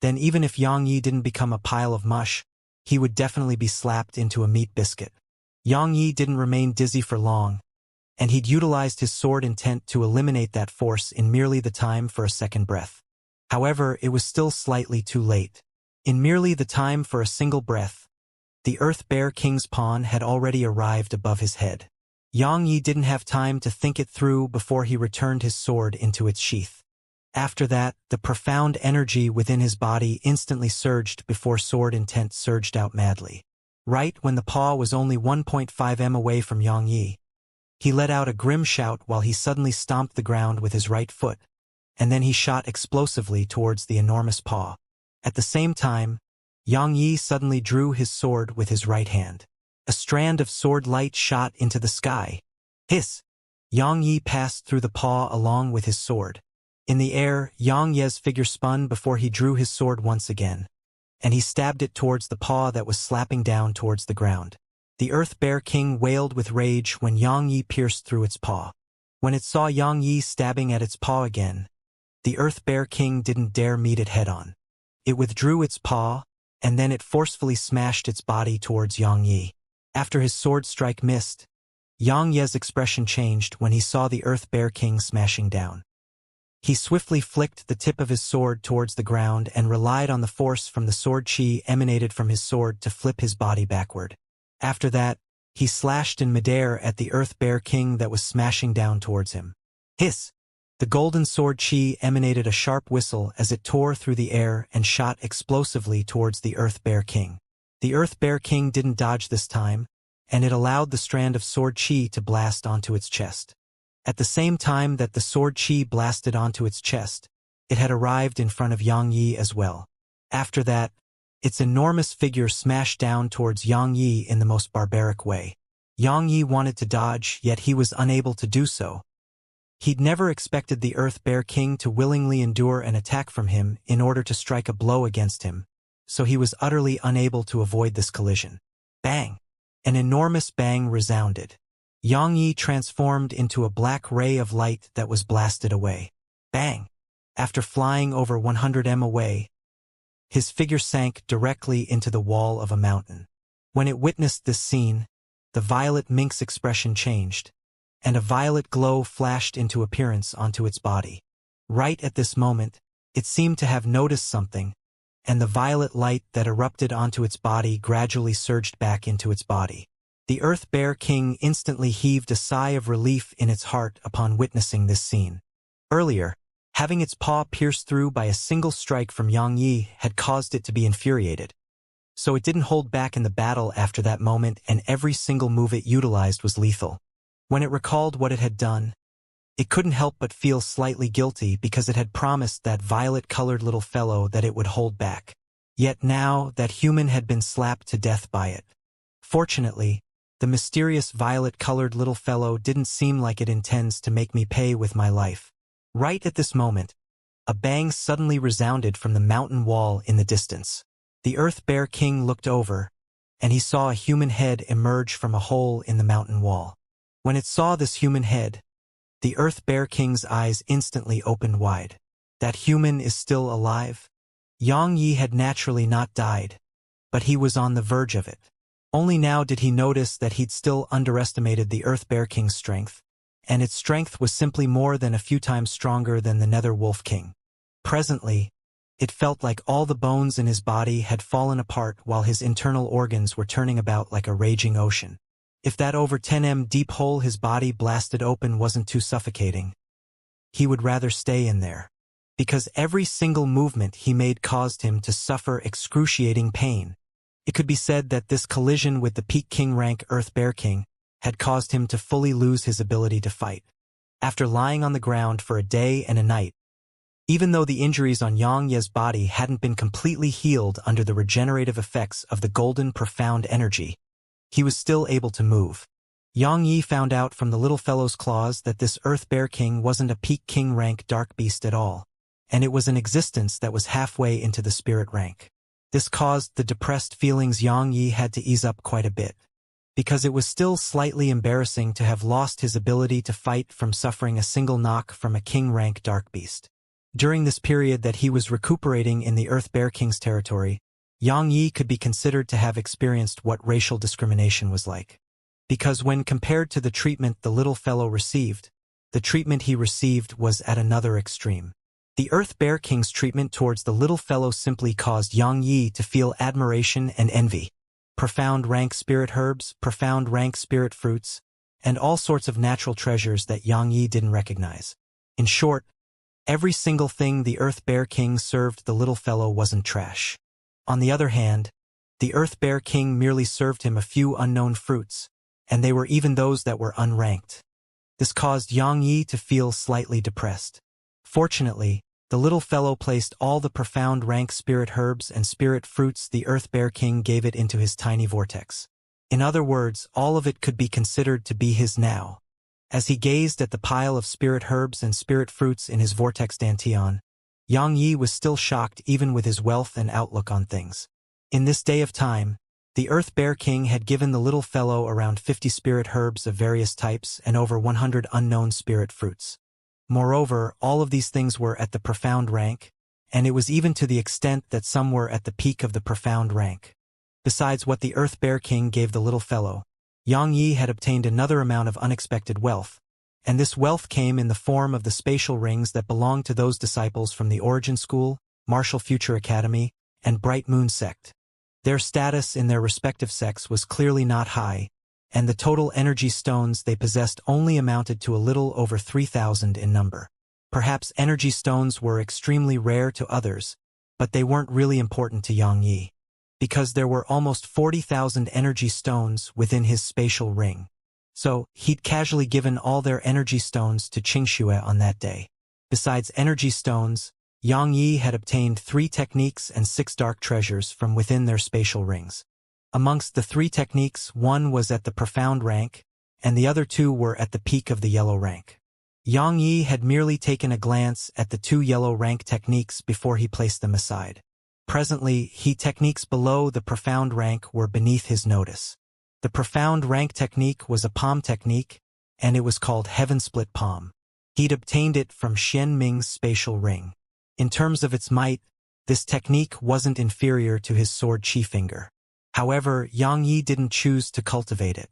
then even if Yang Yi didn't become a pile of mush, he would definitely be slapped into a meat biscuit. Yang Yi didn't remain dizzy for long, and he'd utilized his sword intent to eliminate that force in merely the time for a second breath. However, it was still slightly too late. In merely the time for a single breath, the Earth Bear King's pawn had already arrived above his head. Yang Yi didn't have time to think it through before he returned his sword into its sheath. After that, the profound energy within his body instantly surged before sword intent surged out madly. Right when the paw was only 1.5 m away from Yang Yi, he let out a grim shout while he suddenly stomped the ground with his right foot, and then he shot explosively towards the enormous paw. At the same time, Yang Yi suddenly drew his sword with his right hand. A strand of sword light shot into the sky. Hiss! Yang Yi passed through the paw along with his sword. In the air, Yang Ye's figure spun before he drew his sword once again, and he stabbed it towards the paw that was slapping down towards the ground. The Earth Bear King wailed with rage when Yang Yi pierced through its paw. When it saw Yang Yi stabbing at its paw again, the Earth Bear King didn't dare meet it head-on. It withdrew its paw, and then it forcefully smashed its body towards Yang Yi. After his sword strike missed, Yang Ye's expression changed when he saw the Earth Bear King smashing down. He swiftly flicked the tip of his sword towards the ground and relied on the force from the sword chi emanated from his sword to flip his body backward. After that, he slashed in midair at the Earth Bear King that was smashing down towards him. Hiss! The golden sword chi emanated a sharp whistle as it tore through the air and shot explosively towards the Earth Bear King. The Earth Bear King didn't dodge this time, and it allowed the strand of sword chi to blast onto its chest. At the same time that the sword chi blasted onto its chest, it had arrived in front of Yang Yi as well. After that, its enormous figure smashed down towards Yang Yi in the most barbaric way. Yang Yi wanted to dodge, yet he was unable to do so. He'd never expected the Earth Bear King to willingly endure an attack from him in order to strike a blow against him, so he was utterly unable to avoid this collision. Bang! An enormous bang resounded. Yang Yi transformed into a black ray of light that was blasted away. Bang! After flying over 100 m away, his figure sank directly into the wall of a mountain. When it witnessed this scene, the violet minx's expression changed, and a violet glow flashed into appearance onto its body. Right at this moment, it seemed to have noticed something, and the violet light that erupted onto its body gradually surged back into its body. The Earth Bear King instantly heaved a sigh of relief in its heart upon witnessing this scene. Earlier, having its paw pierced through by a single strike from Yang Yi had caused it to be infuriated. So it didn't hold back in the battle after that moment, and every single move it utilized was lethal. When it recalled what it had done, it couldn't help but feel slightly guilty because it had promised that violet-colored little fellow that it would hold back. Yet now that human had been slapped to death by it. Fortunately, the mysterious violet-colored little fellow didn't seem like it intends to make me pay with my life. Right at this moment, a bang suddenly resounded from the mountain wall in the distance. The Earth Bear King looked over, and he saw a human head emerge from a hole in the mountain wall. When it saw this human head, the Earth Bear King's eyes instantly opened wide. That human is still alive? Yang Yi had naturally not died, but he was on the verge of it. Only now did he notice that he'd still underestimated the Earth Bear King's strength, and its strength was simply more than a few times stronger than the Nether Wolf King. Presently, it felt like all the bones in his body had fallen apart while his internal organs were turning about like a raging ocean. If that over 10 m deep hole his body blasted open wasn't too suffocating, he would rather stay in there, because every single movement he made caused him to suffer excruciating pain. It could be said that this collision with the Peak King rank Earth Bear King had caused him to fully lose his ability to fight. After lying on the ground for a day and a night, even though the injuries on Yang Ye's body hadn't been completely healed under the regenerative effects of the golden profound energy, he was still able to move. Yang Yi found out from the little fellow's claws that this Earth Bear King wasn't a Peak King rank dark beast at all, and it was an existence that was halfway into the spirit rank. This caused the depressed feelings Yang Yi had to ease up quite a bit, because it was still slightly embarrassing to have lost his ability to fight from suffering a single knock from a king rank dark beast. During this period that he was recuperating in the Earth Bear King's territory, Yang Yi could be considered to have experienced what racial discrimination was like. Because when compared to the treatment the little fellow received, the treatment he received was at another extreme. The Earth Bear King's treatment towards the little fellow simply caused Yang Yi to feel admiration and envy. Profound rank spirit herbs, profound rank spirit fruits, and all sorts of natural treasures that Yang Yi didn't recognize. In short, every single thing the Earth Bear King served the little fellow wasn't trash. On the other hand, the Earth Bear King merely served him a few unknown fruits, and they were even those that were unranked. This caused Yang Yi to feel slightly depressed. Fortunately, The little fellow placed all the profound rank spirit herbs and spirit fruits the Earth Bear King gave it into his tiny vortex. In other words, all of it could be considered to be his now. As he gazed at the pile of spirit herbs and spirit fruits in his vortex dantian, Xianxia was still shocked even with his wealth and outlook on things. In this day of time, the Earth Bear King had given the little fellow around 50 spirit herbs of various types and over 100 unknown spirit fruits. Moreover, all of these things were at the profound rank, and it was even to the extent that some were at the peak of the profound rank. Besides what the Earth Bear King gave the little fellow, Xianxia had obtained another amount of unexpected wealth, and this wealth came in the form of the spatial rings that belonged to those disciples from the Origin School, Martial Future Academy, and Bright Moon Sect. Their status in their respective sects was clearly not high, and the total energy stones they possessed only amounted to a little over 3,000 in number. Perhaps energy stones were extremely rare to others, but they weren't really important to Xianxia, because there were almost 40,000 energy stones within his spatial ring. So, he'd casually given all their energy stones to Xianxia on that day. Besides energy stones, Xianxia had obtained 3 techniques and 6 dark treasures from within their spatial rings. Amongst the 3 techniques, one was at the profound rank, and the other 2 were at the peak of the yellow rank. Xianxia had merely taken a glance at the 2 yellow rank techniques before he placed them aside. Presently, techniques below the profound rank were beneath his notice. The profound rank technique was a palm technique, and it was called Heaven Split Palm. He'd obtained it from Xian Ming's spatial ring. In terms of its might, this technique wasn't inferior to his sword Qi finger. However, Xianxia didn't choose to cultivate it.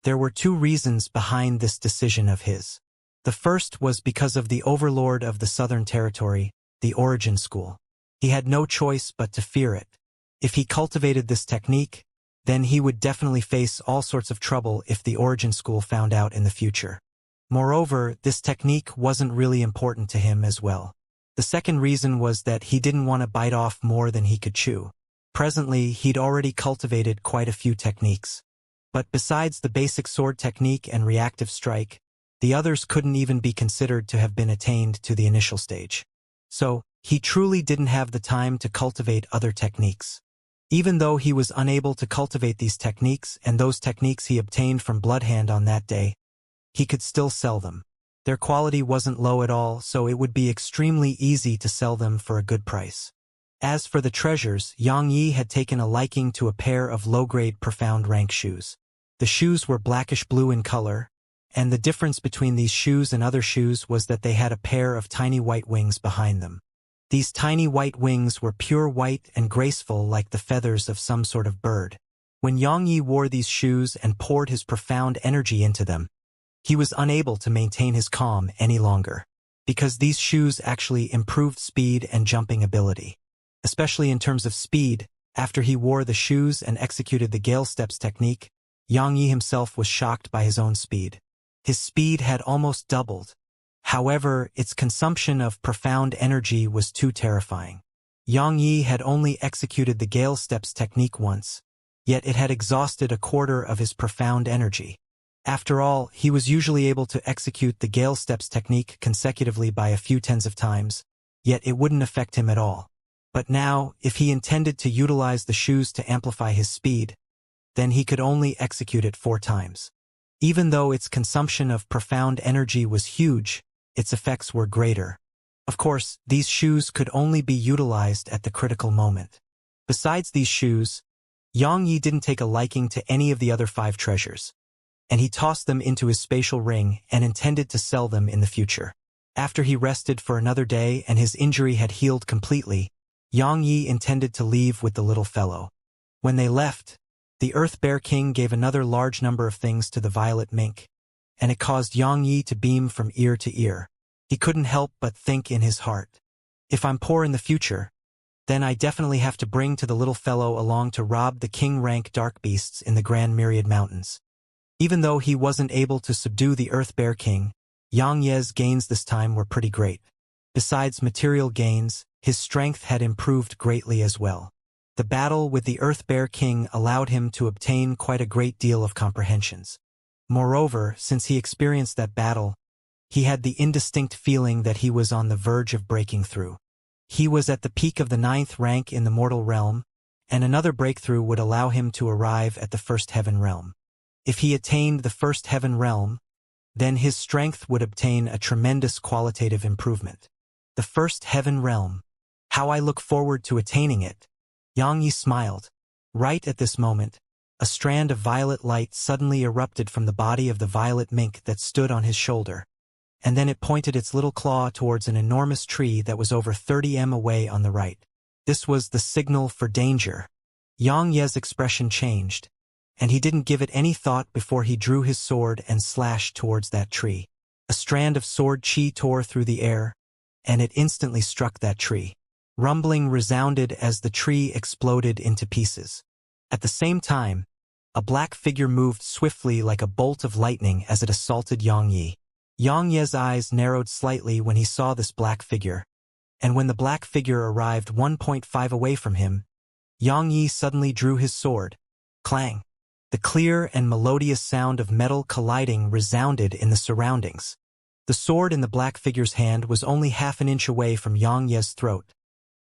There were 2 reasons behind this decision of his. The first was because of the overlord of the Southern Territory, the Origin School. He had no choice but to fear it. If he cultivated this technique, then he would definitely face all sorts of trouble if the Origin School found out in the future. Moreover, this technique wasn't really important to him as well. The second reason was that he didn't want to bite off more than he could chew. Presently, he'd already cultivated quite a few techniques. But besides the basic sword technique and reactive strike, the others couldn't even be considered to have been attained to the initial stage. So, he truly didn't have the time to cultivate other techniques. Even though he was unable to cultivate these techniques and those techniques he obtained from Bloodhand on that day, he could still sell them. Their quality wasn't low at all, so it would be extremely easy to sell them for a good price. As for the treasures, Xianxia had taken a liking to a pair of low-grade profound rank shoes. The shoes were blackish blue in color, and the difference between these shoes and other shoes was that they had a pair of tiny white wings behind them. These tiny white wings were pure white and graceful like the feathers of some sort of bird. When Xianxia wore these shoes and poured his profound energy into them, he was unable to maintain his calm any longer, because these shoes actually improved speed and jumping ability. Especially in terms of speed, after he wore the shoes and executed the Gale Steps technique, Xianxia himself was shocked by his own speed. His speed had almost doubled. However, its consumption of profound energy was too terrifying. Xianxia had only executed the Gale Steps technique once, yet it had exhausted a quarter of his profound energy. After all, he was usually able to execute the Gale Steps technique consecutively by a few tens of times, yet it wouldn't affect him at all. But now, if he intended to utilize the shoes to amplify his speed, then he could only execute it 4 times. Even though its consumption of profound energy was huge, its effects were greater. Of course, these shoes could only be utilized at the critical moment. Besides these shoes, Xianxia didn't take a liking to any of the other 5 treasures, and he tossed them into his spatial ring and intended to sell them in the future. After he rested for another day and his injury had healed completely, Xianxia intended to leave with the little fellow. When they left, the Earth Bear King gave another large number of things to the violet mink, and it caused Xianxia to beam from ear to ear. He couldn't help but think in his heart, if I'm poor in the future, then I definitely have to bring to the little fellow along to rob the king-rank dark beasts in the Grand Myriad Mountains. Even though he wasn't able to subdue the Earth Bear King, Xianxia's gains this time were pretty great. Besides material gains, his strength had improved greatly as well. The battle with the Earth Bear King allowed him to obtain quite a great deal of comprehensions. Moreover, since he experienced that battle, He had the indistinct feeling that he was on the verge of breaking through. He was at the peak of the 9th rank in the mortal realm, and another breakthrough would allow him to arrive at the first heaven realm. If he attained the first heaven realm, then his strength would obtain a tremendous qualitative improvement. The first heaven realm. How I look forward to attaining it. Xianxia smiled. Right at this moment, a strand of violet light suddenly erupted from the body of the violet mink that stood on his shoulder, and then it pointed its little claw towards an enormous tree that was over 30 m away on the right. This was the signal for danger. Xianxia's expression changed, and he didn't give it any thought before he drew his sword and slashed towards that tree. A strand of sword chi tore through the air, and it instantly struck that tree. Rumbling resounded as the tree exploded into pieces. At the same time, a black figure moved swiftly like a bolt of lightning as it assaulted Xianxia. Xianxia's eyes narrowed slightly when he saw this black figure, and when the black figure arrived 1.5 away from him, Xianxia suddenly drew his sword. Clang! The clear and melodious sound of metal colliding resounded in the surroundings. The sword in the black figure's hand was only half an inch away from Xianxia's throat,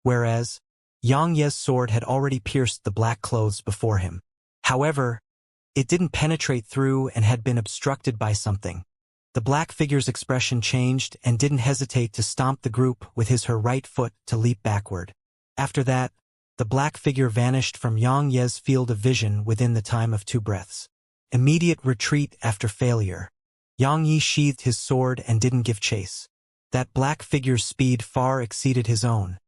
whereas Xianxia's sword had already pierced the black clothes before him. However, it didn't penetrate through and had been obstructed by something. The black figure's expression changed and didn't hesitate to stomp the group with her right foot to leap backward. After that, the black figure vanished from Xianxia's field of vision within the time of 2 breaths. Immediate retreat after failure. Xianxia sheathed his sword and didn't give chase. That black figure's speed far exceeded his own,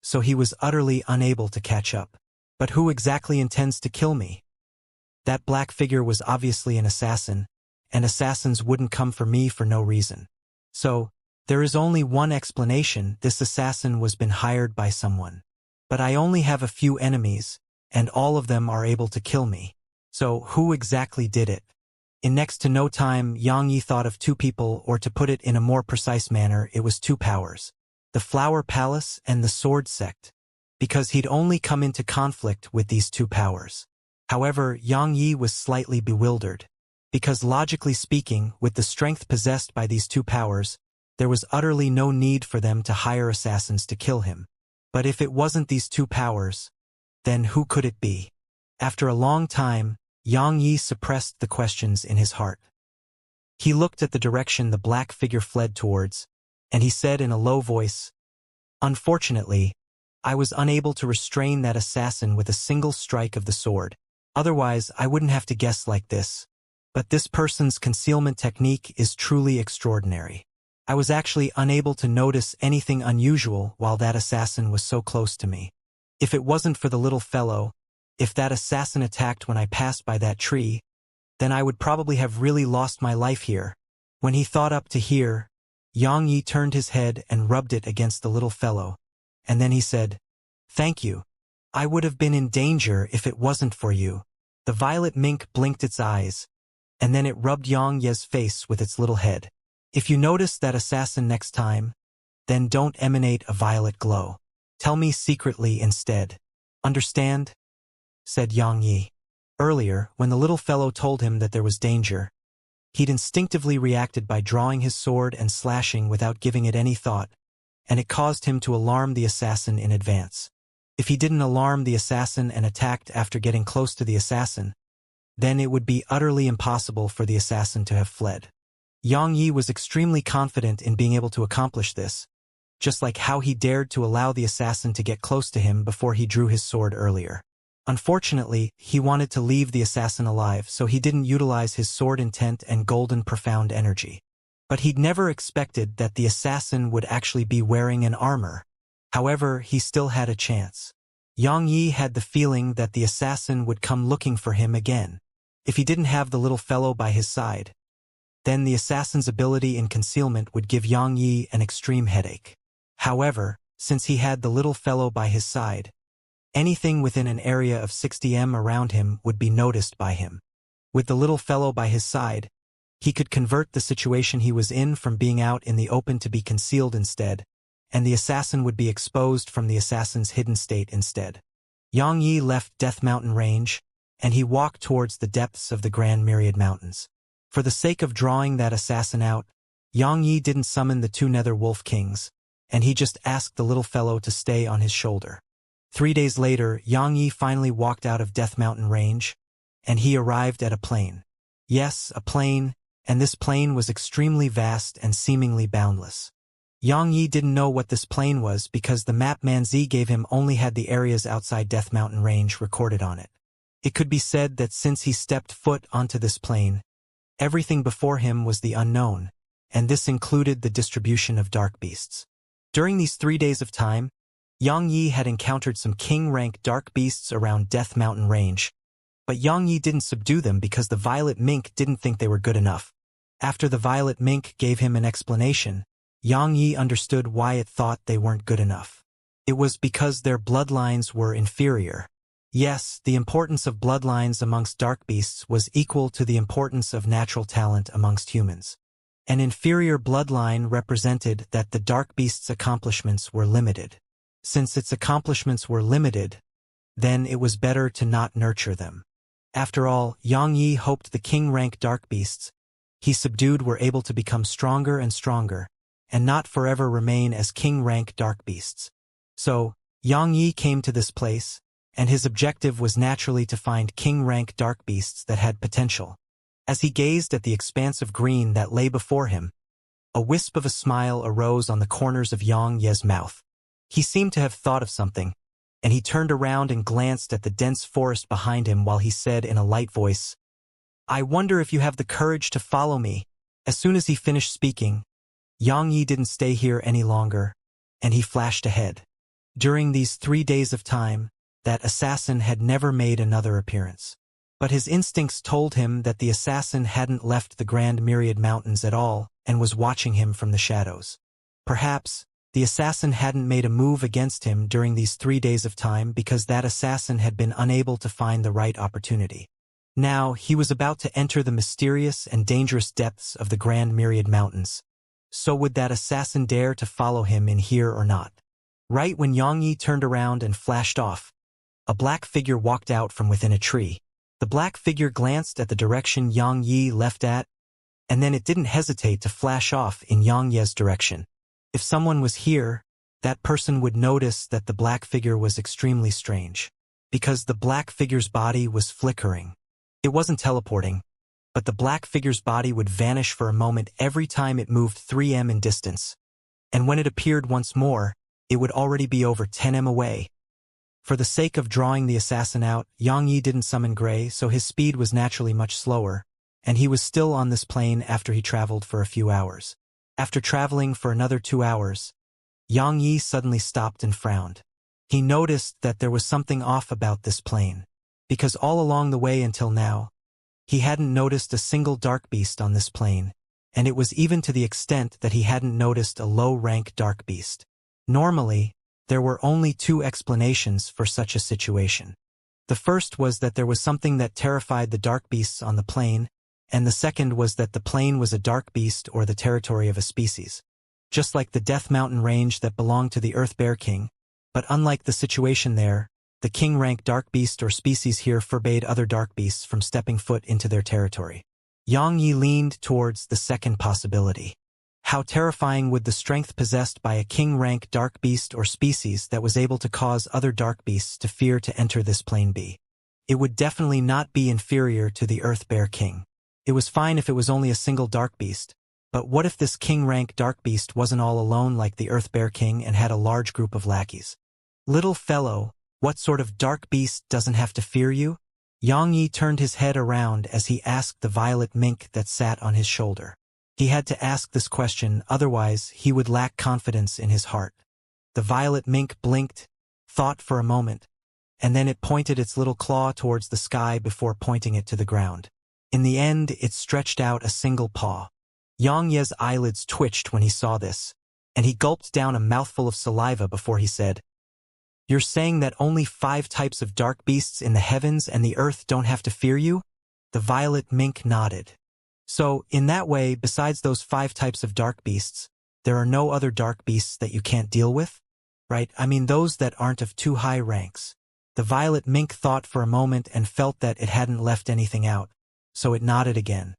so he was utterly unable to catch up. But who exactly intends to kill me? That black figure was obviously an assassin, and assassins wouldn't come for me for no reason. So, there is only one explanation: this assassin was been hired by someone. But I only have a few enemies, and all of them are able to kill me. So, who exactly did it? In next to no time, Xianxia thought of 2 people, or to put it in a more precise manner, it was 2 powers. The Flower Palace and the Sword Sect, because he'd only come into conflict with these 2 powers. However, Xianxia was slightly bewildered, because logically speaking, with the strength possessed by these 2 powers, there was utterly no need for them to hire assassins to kill him. But if it wasn't these 2 powers, then who could it be? After a long time, Xianxia suppressed the questions in his heart. He looked at the direction the black figure fled towards, and he said in a low voice, "Unfortunately, I was unable to restrain that assassin with a single strike of the sword. Otherwise, I wouldn't have to guess like this. But this person's concealment technique is truly extraordinary. I was actually unable to notice anything unusual while that assassin was so close to me. If it wasn't for the little fellow, if that assassin attacked when I passed by that tree, then I would probably have really lost my life here." When he thought up to here, Xianxia turned his head and rubbed it against the little fellow, and then he said, "Thank you. I would have been in danger if it wasn't for you." The violet mink blinked its eyes, and then it rubbed Xianxia's face with its little head. "If you notice that assassin next time, then don't emanate a violet glow. Tell me secretly instead. Understand?" said Xianxia. Earlier, when the little fellow told him that there was danger, he'd instinctively reacted by drawing his sword and slashing without giving it any thought, and it caused him to alarm the assassin in advance. If he didn't alarm the assassin and attacked after getting close to the assassin, then it would be utterly impossible for the assassin to have fled. Xianxia was extremely confident in being able to accomplish this, just like how he dared to allow the assassin to get close to him before he drew his sword earlier. Unfortunately, he wanted to leave the assassin alive, so he didn't utilize his sword intent and golden profound energy. But he'd never expected that the assassin would actually be wearing an armor. However, he still had a chance. Xianxia had the feeling that the assassin would come looking for him again. If he didn't have the little fellow by his side, then the assassin's ability in concealment would give Xianxia an extreme headache. However, since he had the little fellow by his side, anything within an area of 60 m around him would be noticed by him. With the little fellow by his side, he could convert the situation he was in from being out in the open to be concealed instead, and the assassin would be exposed from the assassin's hidden state instead. Xianxia left Death Mountain Range, and he walked towards the depths of the Grand Myriad Mountains. For the sake of drawing that assassin out, Yang Yi didn't summon the two nether wolf kings, and he just asked the little fellow to stay on his shoulder. 3 days later, Yang Yi finally walked out of Death Mountain Range, and he arrived at a plain. Yes, a plain, and this plain was extremely vast and seemingly boundless. Yang Yi didn't know what this plain was because the map Manzi gave him only had the areas outside Death Mountain Range recorded on it. It could be said that since he stepped foot onto this plain, everything before him was the unknown, and this included the distribution of dark beasts. During these 3 days of time, Yang Yi had encountered some king-rank dark beasts around Death Mountain Range, but Yang Yi didn't subdue them because the violet mink didn't think they were good enough. After the violet mink gave him an explanation, Yang Yi understood why it thought they weren't good enough. It was because their bloodlines were inferior. Yes, the importance of bloodlines amongst dark beasts was equal to the importance of natural talent amongst humans. An inferior bloodline represented that the dark beast's accomplishments were limited. Since its accomplishments were limited, then it was better to not nurture them. After all, Yang Yi hoped the king-rank dark beasts he subdued were able to become stronger and stronger, and not forever remain as king-rank dark beasts. So, Yang Yi came to this place, and his objective was naturally to find king-rank dark beasts that had potential. As he gazed at the expanse of green that lay before him, a wisp of a smile arose on the corners of Yang Ye's mouth. He seemed to have thought of something, and he turned around and glanced at the dense forest behind him while he said in a light voice, "I wonder if you have the courage to follow me." As soon as he finished speaking, Yang Yi didn't stay here any longer, and he flashed ahead. During these 3 days of time, that assassin had never made another appearance. But his instincts told him that the assassin hadn't left the Grand Myriad Mountains at all and was watching him from the shadows. Perhaps, the assassin hadn't made a move against him during these 3 days of time because that assassin had been unable to find the right opportunity. Now, he was about to enter the mysterious and dangerous depths of the Grand Myriad Mountains. So would that assassin dare to follow him in here or not? Right when Yang Yi turned around and flashed off, a black figure walked out from within a tree. The black figure glanced at the direction Yang Yi left at, and then it didn't hesitate to flash off in Yang Ye's direction. If someone was here, that person would notice that the black figure was extremely strange, because the black figure's body was flickering. It wasn't teleporting, but the black figure's body would vanish for a moment every time it moved 3 m in distance, and when it appeared once more, it would already be over 10 m away. For the sake of drawing the assassin out, Yang Yi didn't summon Gray, so his speed was naturally much slower, and he was still on this plane after he traveled for a few hours. After traveling for another 2 hours, Yang Yi suddenly stopped and frowned. He noticed that there was something off about this plane, because all along the way until now, he hadn't noticed a single dark beast on this plane, and it was even to the extent that he hadn't noticed a low-rank dark beast. Normally, there were only 2 explanations for such a situation. The first was that there was something that terrified the dark beasts on the plane, and the second was that the plane was a dark beast or the territory of a species. Just like the Death Mountain Range that belonged to the Earth Bear King, but unlike the situation there, the king-rank dark beast or species here forbade other dark beasts from stepping foot into their territory. Yang Yi leaned towards the second possibility. How terrifying would the strength possessed by a king-rank dark beast or species that was able to cause other dark beasts to fear to enter this plane be? It would definitely not be inferior to the Earth Bear King. It was fine if it was only a single dark beast, but what if this king-rank dark beast wasn't all alone like the Earth Bear King and had a large group of lackeys? Little fellow, what sort of dark beast doesn't have to fear you? Yang Yi turned his head around as he asked the violet mink that sat on his shoulder. He had to ask this question, otherwise he would lack confidence in his heart. The violet mink blinked, thought for a moment, and then it pointed its little claw towards the sky before pointing it to the ground. In the end, it stretched out a single paw. Yang Ye's eyelids twitched when he saw this, and he gulped down a mouthful of saliva before he said, "You're saying that only 5 types of dark beasts in the heavens and the earth don't have to fear you?" The violet mink nodded. So, in that way, besides those 5 types of dark beasts, there are no other dark beasts that you can't deal with? Right? I mean those that aren't of too high ranks. The violet mink thought for a moment and felt that it hadn't left anything out, so it nodded again.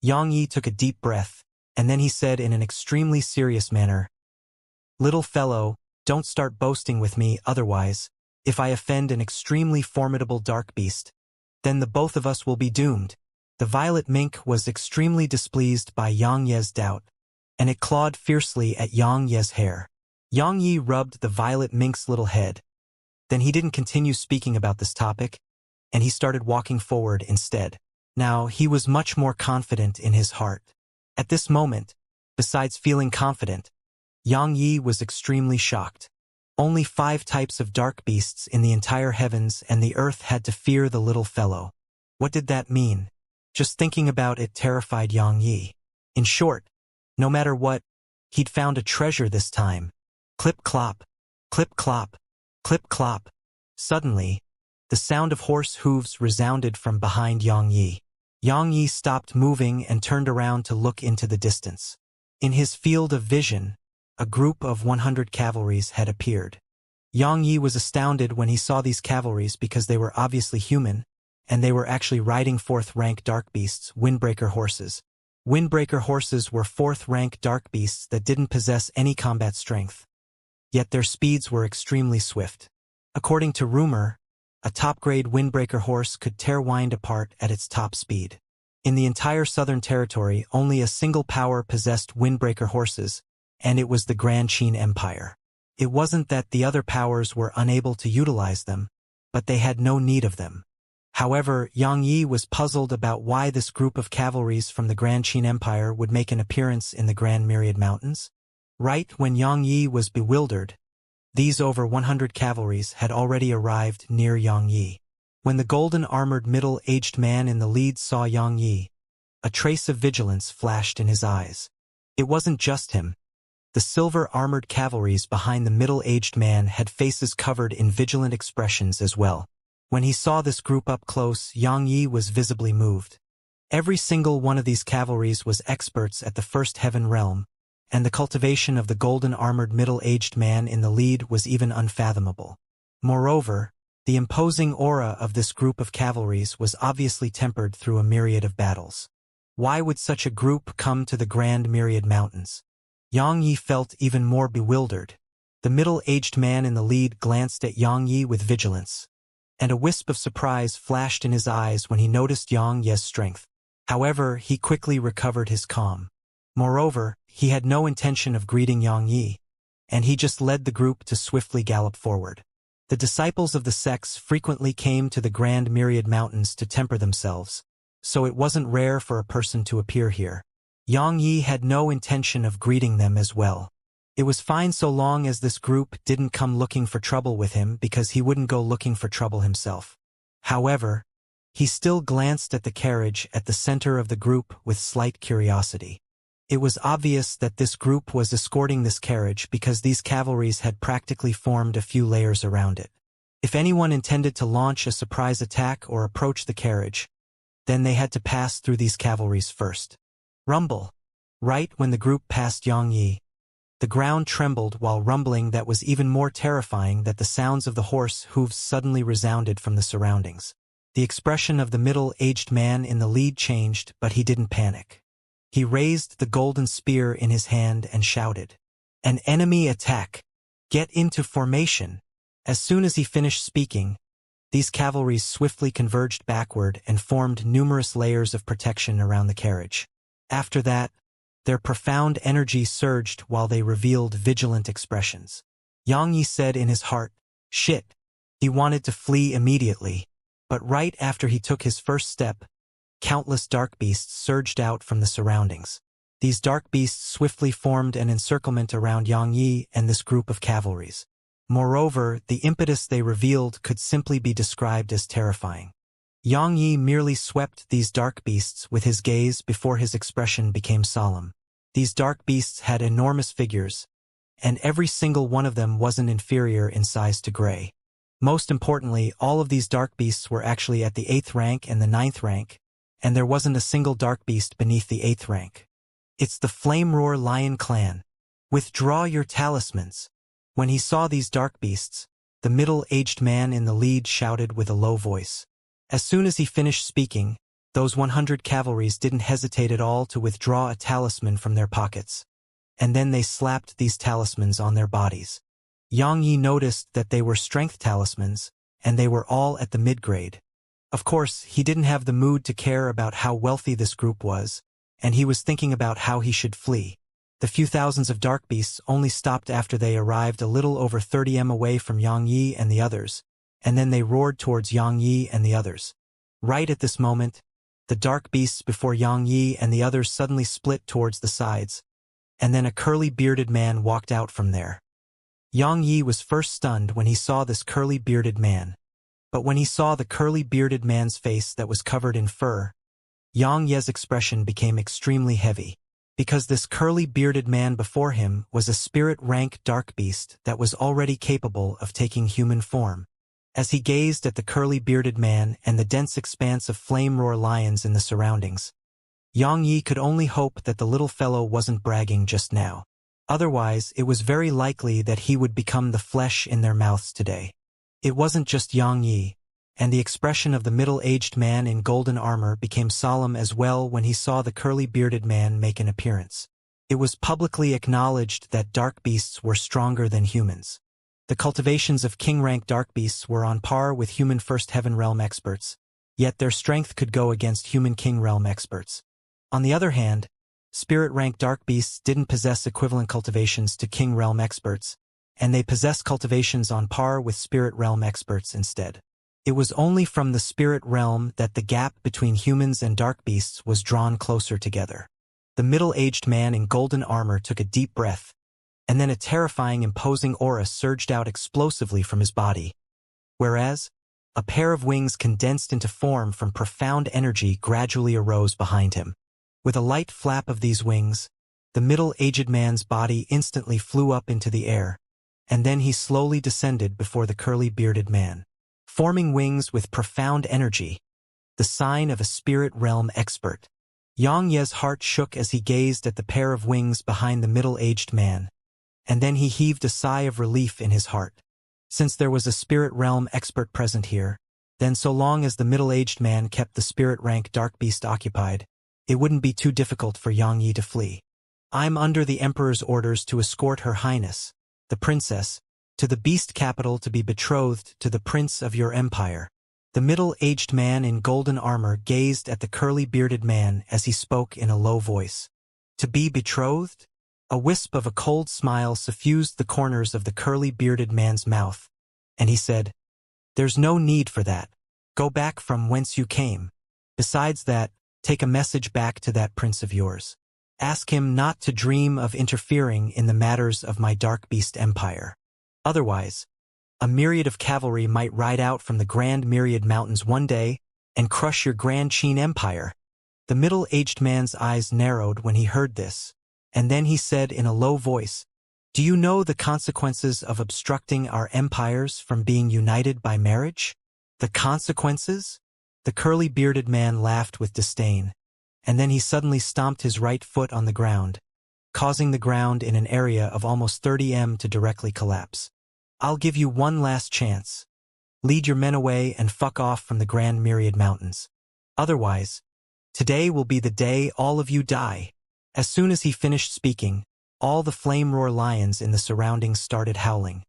Yang Yi took a deep breath, And then he said in an extremely serious manner, "Little fellow, don't start boasting with me, otherwise, if I offend an extremely formidable dark beast, then the both of us will be doomed." The violet mink was extremely displeased by Yang Ye's doubt, and it clawed fiercely at Yang Ye's hair. Yang Yi rubbed the violet mink's little head. Then he didn't continue speaking about this topic, and he started walking forward instead. Now, he was much more confident in his heart. At this moment, besides feeling confident, Yang Yi was extremely shocked. Only 5 types of dark beasts in the entire heavens and the earth had to fear the little fellow. What did that mean? Just thinking about it terrified Yang Yi. In short, no matter what, he'd found a treasure this time. Clip-clop, clip-clop, clip-clop. Suddenly, the sound of horse hooves resounded from behind Yang Yi. Yang Yi stopped moving and turned around to look into the distance. In his field of vision, a group of 100 cavalries had appeared. Yang Yi was astounded when he saw these cavalries because they were obviously human, and they were actually riding 4th-rank dark beasts, windbreaker horses. Windbreaker horses were 4th-rank dark beasts that didn't possess any combat strength. Yet their speeds were extremely swift. According to rumor, a top-grade windbreaker horse could tear wind apart at its top speed. In the entire Southern Territory, only a single power possessed windbreaker horses, and it was the Grand Qin Empire. It wasn't that the other powers were unable to utilize them, but they had no need of them. However, Yang Yi was puzzled about why this group of cavalries from the Grand Qin Empire would make an appearance in the Grand Myriad Mountains. Right when Yang Yi was bewildered, these over 100 cavalries had already arrived near Yang Yi. When the golden-armored middle-aged man in the lead saw Yang Yi, a trace of vigilance flashed in his eyes. It wasn't just him. The silver-armored cavalries behind the middle-aged man had faces covered in vigilant expressions as well. When he saw this group up close, Yang Yi was visibly moved. Every single one of these cavalries was experts at the First Heaven Realm, and the cultivation of the golden-armored middle-aged man in the lead was even unfathomable. Moreover, the imposing aura of this group of cavalries was obviously tempered through a myriad of battles. Why would such a group come to the Grand Myriad Mountains? Yang Yi felt even more bewildered. The middle-aged man in the lead glanced at Yang Yi with vigilance, and a wisp of surprise flashed in his eyes when he noticed Yang Yi's strength. However, he quickly recovered his calm. Moreover, he had no intention of greeting Yang Yi, and he just led the group to swiftly gallop forward. The disciples of the sects frequently came to the Grand Myriad Mountains to temper themselves, so it wasn't rare for a person to appear here. Yang Yi had no intention of greeting them as well. It was fine so long as this group didn't come looking for trouble with him because he wouldn't go looking for trouble himself. However, he still glanced at the carriage at the center of the group with slight curiosity. It was obvious that this group was escorting this carriage because these cavalries had practically formed a few layers around it. If anyone intended to launch a surprise attack or approach the carriage, then they had to pass through these cavalries first. Rumble. Right when the group passed Yang Yi, the ground trembled while rumbling that was even more terrifying that the sounds of the horse hooves suddenly resounded from the surroundings. The expression of the middle-aged man in the lead changed, but he didn't panic. He raised the golden spear in his hand and shouted, "An enemy attack! Get into formation!" As soon as he finished speaking, these cavalries swiftly converged backward and formed numerous layers of protection around the carriage. After that, their profound energy surged while they revealed vigilant expressions. Yang Yi said in his heart, "Shit." He wanted to flee immediately, but right after he took his first step, countless dark beasts surged out from the surroundings. These dark beasts swiftly formed an encirclement around Yang Yi and this group of cavalries. Moreover, the impetus they revealed could simply be described as terrifying. Yang Yi merely swept these dark beasts with his gaze before his expression became solemn. These dark beasts had enormous figures, and every single one of them wasn't inferior in size to gray. Most importantly, all of these dark beasts were actually at the 8th rank and the 9th rank, and there wasn't a single dark beast beneath the 8th rank. It's the Flame Roar Lion Clan. Withdraw your talismans. When he saw these dark beasts, the middle-aged man in the lead shouted with a low voice. As soon as he finished speaking, Those 100 cavalries didn't hesitate at all to withdraw a talisman from their pockets. And then they slapped these talismans on their bodies. Yang Yi noticed that they were strength talismans, and they were all at the mid-grade. Of course, he didn't have the mood to care about how wealthy this group was, and he was thinking about how he should flee. The few thousands of dark beasts only stopped after they arrived a little over 30 m away from Yang Yi and the others, and then they roared towards Yang Yi and the others. Right at this moment, the dark beasts before Yang Yi and the others suddenly split towards the sides, and then a curly-bearded man walked out from there. Yang Yi was first stunned when he saw this curly-bearded man. But when he saw the curly-bearded man's face that was covered in fur, Yang Yi's expression became extremely heavy, because this curly-bearded man before him was a spirit-rank dark beast that was already capable of taking human form. As he gazed at the curly-bearded man and the dense expanse of flame-roar lions in the surroundings, Yang Yi could only hope that the little fellow wasn't bragging just now. Otherwise, it was very likely that he would become the flesh in their mouths today. It wasn't just Yang Yi, and the expression of the middle-aged man in golden armor became solemn as well when he saw the curly-bearded man make an appearance. It was publicly acknowledged that dark beasts were stronger than humans. The cultivations of king-rank dark beasts were on par with human First Heaven Realm experts, yet their strength could go against human King Realm experts. On the other hand, spirit-rank dark beasts didn't possess equivalent cultivations to King Realm experts, and they possessed cultivations on par with Spirit Realm experts instead. It was only from the Spirit Realm that the gap between humans and dark beasts was drawn closer together. The middle-aged man in golden armor took a deep breath, and then a terrifying, imposing aura surged out explosively from his body, whereas a pair of wings condensed into form from profound energy gradually arose behind him. With a light flap of these wings, the middle-aged man's body instantly flew up into the air, and then he slowly descended before the curly-bearded man, forming wings with profound energy, the sign of a spirit realm expert. Yang Yi's heart shook as he gazed at the pair of wings behind the middle-aged man, and then he heaved a sigh of relief in his heart. Since there was a spirit realm expert present here, then so long as the middle-aged man kept the spirit rank dark beast occupied, it wouldn't be too difficult for Yang Yi to flee. I'm under the Emperor's orders to escort Her Highness, the princess, to the beast capital to be betrothed to the prince of your empire. The middle-aged man in golden armor gazed at the curly-bearded man as he spoke in a low voice. To be betrothed? A wisp of a cold smile suffused the corners of the curly-bearded man's mouth, and he said, "There's no need for that. Go back from whence you came. Besides that, take a message back to that prince of yours. Ask him not to dream of interfering in the matters of my dark beast empire. Otherwise, a myriad of cavalry might ride out from the Grand Myriad Mountains one day and crush your Grand Qin empire." The middle-aged man's eyes narrowed when he heard this, and then he said in a low voice, "Do you know the consequences of obstructing our empires from being united by marriage?" The consequences? The curly-bearded man laughed with disdain, and then he suddenly stomped his right foot on the ground, causing the ground in an area of almost 30 m to directly collapse. "I'll give you one last chance. Lead your men away and fuck off from the Grand Myriad Mountains. Otherwise, today will be the day all of you die." As soon as he finished speaking, all the flame-roar lions in the surroundings started howling,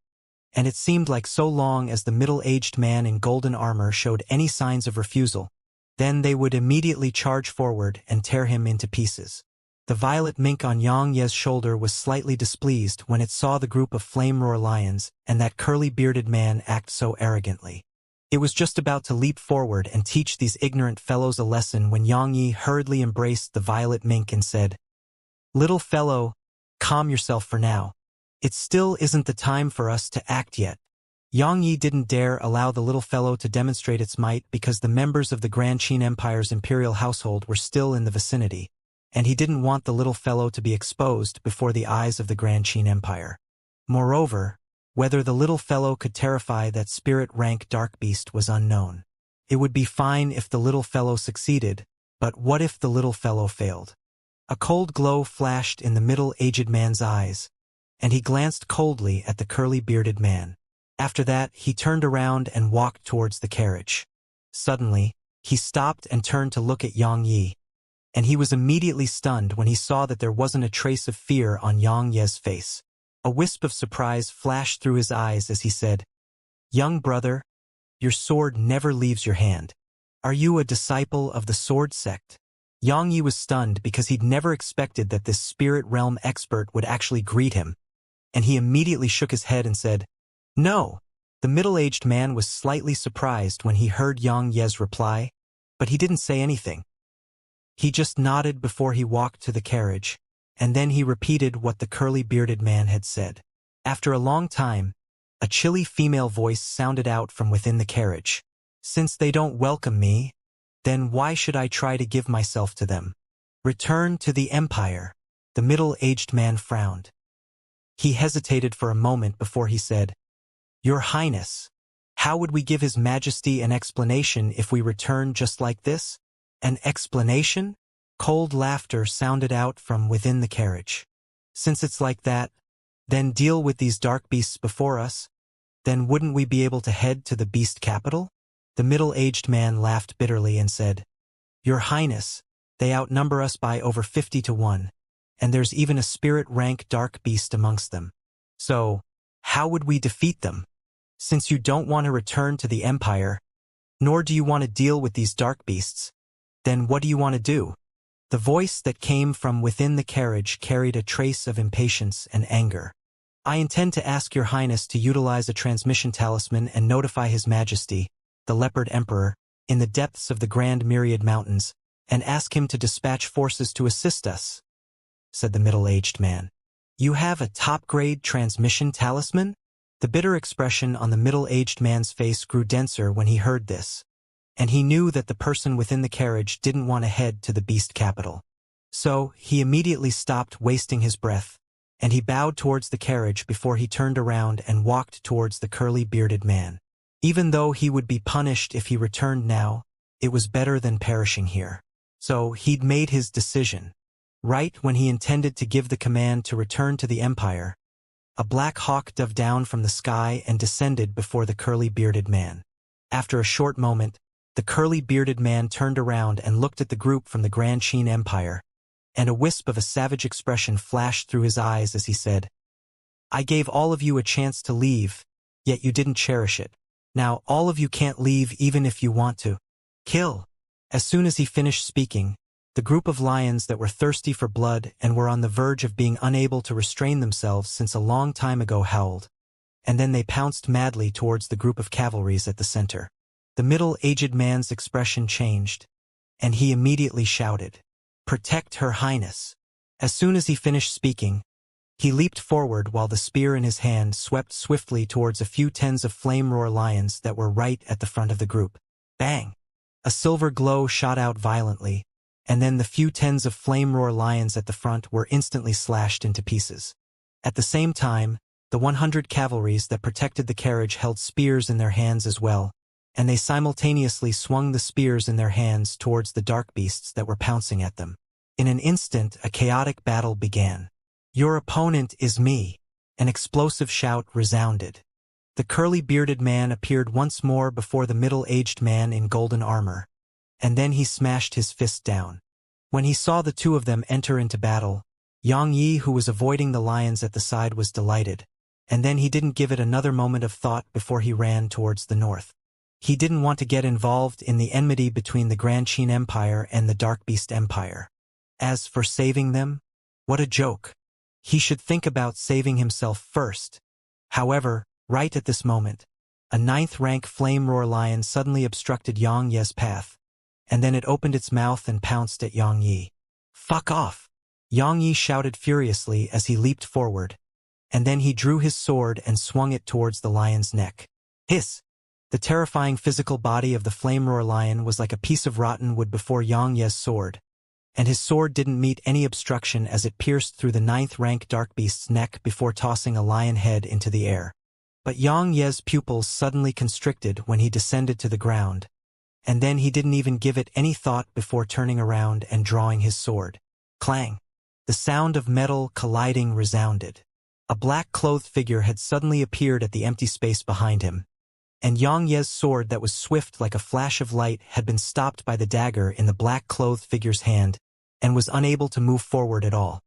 and it seemed like so long as the middle-aged man in golden armor showed any signs of refusal, then they would immediately charge forward and tear him into pieces. The violet mink on Yang Yi's shoulder was slightly displeased when it saw the group of flame-roar lions and that curly-bearded man act so arrogantly. It was just about to leap forward and teach these ignorant fellows a lesson when Yang Yi hurriedly embraced the violet mink and said, "Little fellow, calm yourself for now. It still isn't the time for us to act yet." Yang Yi didn't dare allow the little fellow to demonstrate its might because the members of the Grand Qin Empire's imperial household were still in the vicinity, and he didn't want the little fellow to be exposed before the eyes of the Grand Qin Empire. Moreover, whether the little fellow could terrify that spirit-rank dark beast was unknown. It would be fine if the little fellow succeeded, but what if the little fellow failed? A cold glow flashed in the middle-aged man's eyes, and he glanced coldly at the curly-bearded man. After that, he turned around and walked towards the carriage. Suddenly, He stopped and turned to look at Yang Yi, and he was immediately stunned when he saw that there wasn't a trace of fear on Yang Ye's face. A wisp of surprise flashed through his eyes as he said, "Young brother, your sword never leaves your hand. Are you a disciple of the sword sect?" Yang Yi was stunned because he'd never expected that this spirit realm expert would actually greet him, and he immediately shook his head and said, "No." The middle-aged man was slightly surprised when he heard Yang Ye's reply, but he didn't say anything. He just nodded before he walked to the carriage, and then he repeated what the curly-bearded man had said. After a long time, a chilly female voice sounded out from within the carriage. "Since they don't welcome me, then why should I try to give myself to them? Return to the Empire." The middle-aged man frowned. He hesitated for a moment before he said, "Your Highness, how would we give His Majesty an explanation if we return just like this?" "An explanation?" Cold laughter sounded out from within the carriage. "Since it's like that, then deal with these dark beasts before us. Then wouldn't we be able to head to the beast capital?" The middle-aged man laughed bitterly and said, "Your Highness, they outnumber us by over 50 to 1, and there's even a spirit rank dark beast amongst them. So, how would we defeat them? Since you don't want to return to the Empire, nor do you want to deal with these dark beasts, then what do you want to do?" The voice that came from within the carriage carried a trace of impatience and anger. "I intend to ask your Highness to utilize a transmission talisman and notify His Majesty, the Leopard Emperor, in the depths of the Grand Myriad Mountains, and ask him to dispatch forces to assist us," said the middle-aged man. "You have a top-grade transmission talisman?" The bitter expression on the middle-aged man's face grew denser when he heard this, and he knew that the person within the carriage didn't want to head to the beast capital. So, he immediately stopped wasting his breath, and he bowed towards the carriage before he turned around and walked towards the curly-bearded man. Even though he would be punished if he returned now, it was better than perishing here. So, he'd made his decision. Right when he intended to give the command to return to the Empire, a black hawk dove down from the sky and descended before the curly-bearded man. After a short moment, the curly-bearded man turned around and looked at the group from the Grand Qin Empire, and a wisp of a savage expression flashed through his eyes as he said, "I gave all of you a chance to leave, yet you didn't cherish it. Now all of you can't leave even if you want to. Kill." As soon as he finished speaking, the group of lions that were thirsty for blood and were on the verge of being unable to restrain themselves since a long time ago howled, and then they pounced madly towards the group of cavalries at the center. The middle-aged man's expression changed, and he immediately shouted, "Protect Her Highness." As soon as he finished speaking, he leaped forward while the spear in his hand swept swiftly towards a few tens of flame-roar lions that were right at the front of the group. Bang! A silver glow shot out violently, and then the few tens of flame-roar lions at the front were instantly slashed into pieces. At the same time, the 100 cavalries that protected the carriage held spears in their hands as well, and they simultaneously swung the spears in their hands towards the dark beasts that were pouncing at them. In an instant, a chaotic battle began. "Your opponent is me!" An explosive shout resounded. The curly-bearded man appeared once more before the middle-aged man in golden armor, and then he smashed his fist down. When he saw the two of them enter into battle, Yang Yi, who was avoiding the lions at the side, was delighted, and then he didn't give it another moment of thought before he ran towards the north. He didn't want to get involved in the enmity between the Grand Qin Empire and the Dark Beast Empire. As for saving them, what a joke. He should think about saving himself first. However, right at this moment, a 9th-rank flame-roar lion suddenly obstructed Yang Yi's path, and then it opened its mouth and pounced at Yang Yi. "Fuck off!" Yang Yi shouted furiously as he leaped forward, and then he drew his sword and swung it towards the lion's neck. Hiss! The terrifying physical body of the flame-roar lion was like a piece of rotten wood before Yang Yi's sword, and his sword didn't meet any obstruction as it pierced through the 9th-rank dark beast's neck before tossing a lion head into the air. But Yang Yi's pupils suddenly constricted when he descended to the ground, and then he didn't even give it any thought before turning around and drawing his sword. Clang! The sound of metal colliding resounded. A black-clothed figure had suddenly appeared at the empty space behind him, and Yang Ye's sword that was swift like a flash of light had been stopped by the dagger in the black-clothed figure's hand, and was unable to move forward at all.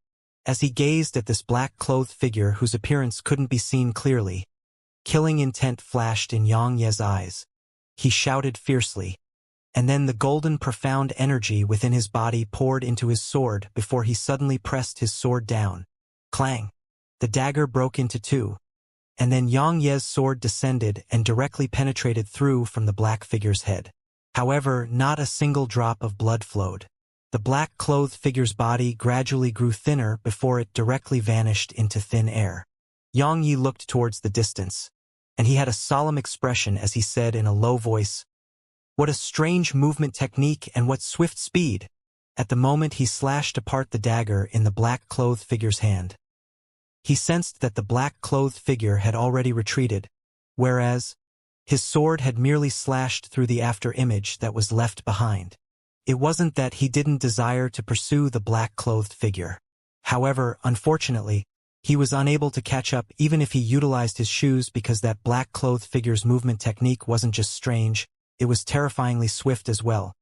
As he gazed at this black-clothed figure whose appearance couldn't be seen clearly, killing intent flashed in Yang Ye's eyes. He shouted fiercely, and then the golden profound energy within his body poured into his sword before he suddenly pressed his sword down. Clang! The dagger broke into two, and then Yang Ye's sword descended and directly penetrated through from the black figure's head. However, not a single drop of blood flowed. The black-clothed figure's body gradually grew thinner before it directly vanished into thin air. Yang Yi looked towards the distance, and he had a solemn expression as he said in a low voice, "What a strange movement technique and what swift speed!" At the moment he slashed apart the dagger in the black-clothed figure's hand. He sensed that the black-clothed figure had already retreated, whereas his sword had merely slashed through the after-image that was left behind. It wasn't that he didn't desire to pursue the black-clothed figure. However, unfortunately, he was unable to catch up even if he utilized his shoes because that black-clothed figure's movement technique wasn't just strange, it was terrifyingly swift as well.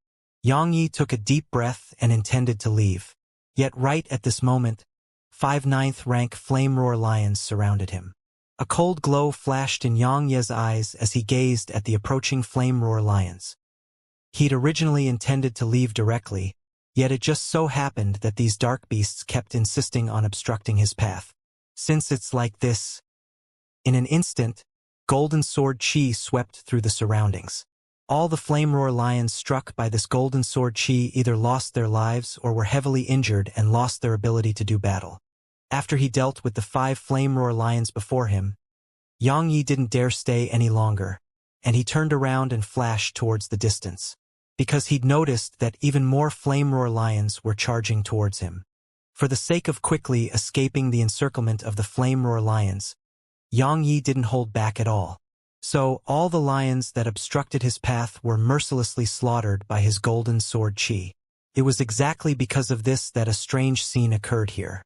Yang Yi took a deep breath and intended to leave. Yet right at this moment, 5 9th-rank flame-roar lions surrounded him. A cold glow flashed in Yang Ye's eyes as he gazed at the approaching flame-roar lions. He'd originally intended to leave directly, yet it just so happened that these dark beasts kept insisting on obstructing his path. Since it's like this. In an instant, golden sword chi swept through the surroundings. All the flame-roar lions struck by this golden sword chi either lost their lives or were heavily injured and lost their ability to do battle. After he dealt with the 5 flame-roar lions before him, Yang Yi didn't dare stay any longer, and he turned around and flashed towards the distance, because he'd noticed that even more flame-roar lions were charging towards him. For the sake of quickly escaping the encirclement of the flame-roar lions, Yang Yi didn't hold back at all. So, all the lions that obstructed his path were mercilessly slaughtered by his golden sword chi. It was exactly because of this that a strange scene occurred here.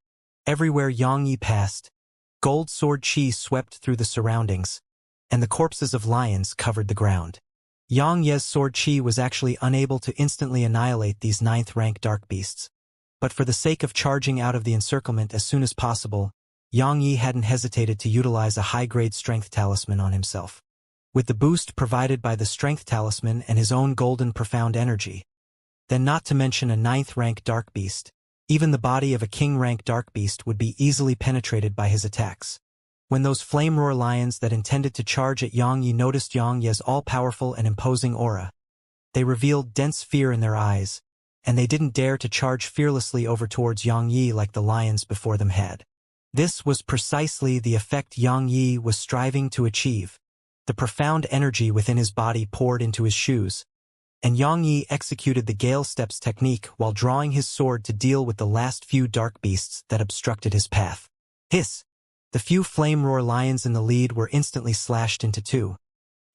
Everywhere Yang Yi passed, gold sword chi swept through the surroundings, and the corpses of lions covered the ground. Yang Ye's sword chi was actually unable to instantly annihilate these 9th-rank dark beasts. But for the sake of charging out of the encirclement as soon as possible, Yang Yi hadn't hesitated to utilize a high-grade strength talisman on himself. With the boost provided by the strength talisman and his own golden profound energy, then not to mention a 9th-rank dark beast, even the body of a king-rank dark beast would be easily penetrated by his attacks. When those flame-roar lions that intended to charge at Yang Yi noticed Yang Yi's all-powerful and imposing aura, they revealed dense fear in their eyes, and they didn't dare to charge fearlessly over towards Yang Yi like the lions before them had. This was precisely the effect Yang Yi was striving to achieve. The profound energy within his body poured into his shoes, and Yang Yi executed the Gale Steps technique while drawing his sword to deal with the last few dark beasts that obstructed his path. Hiss! The few flame-roar lions in the lead were instantly slashed into two,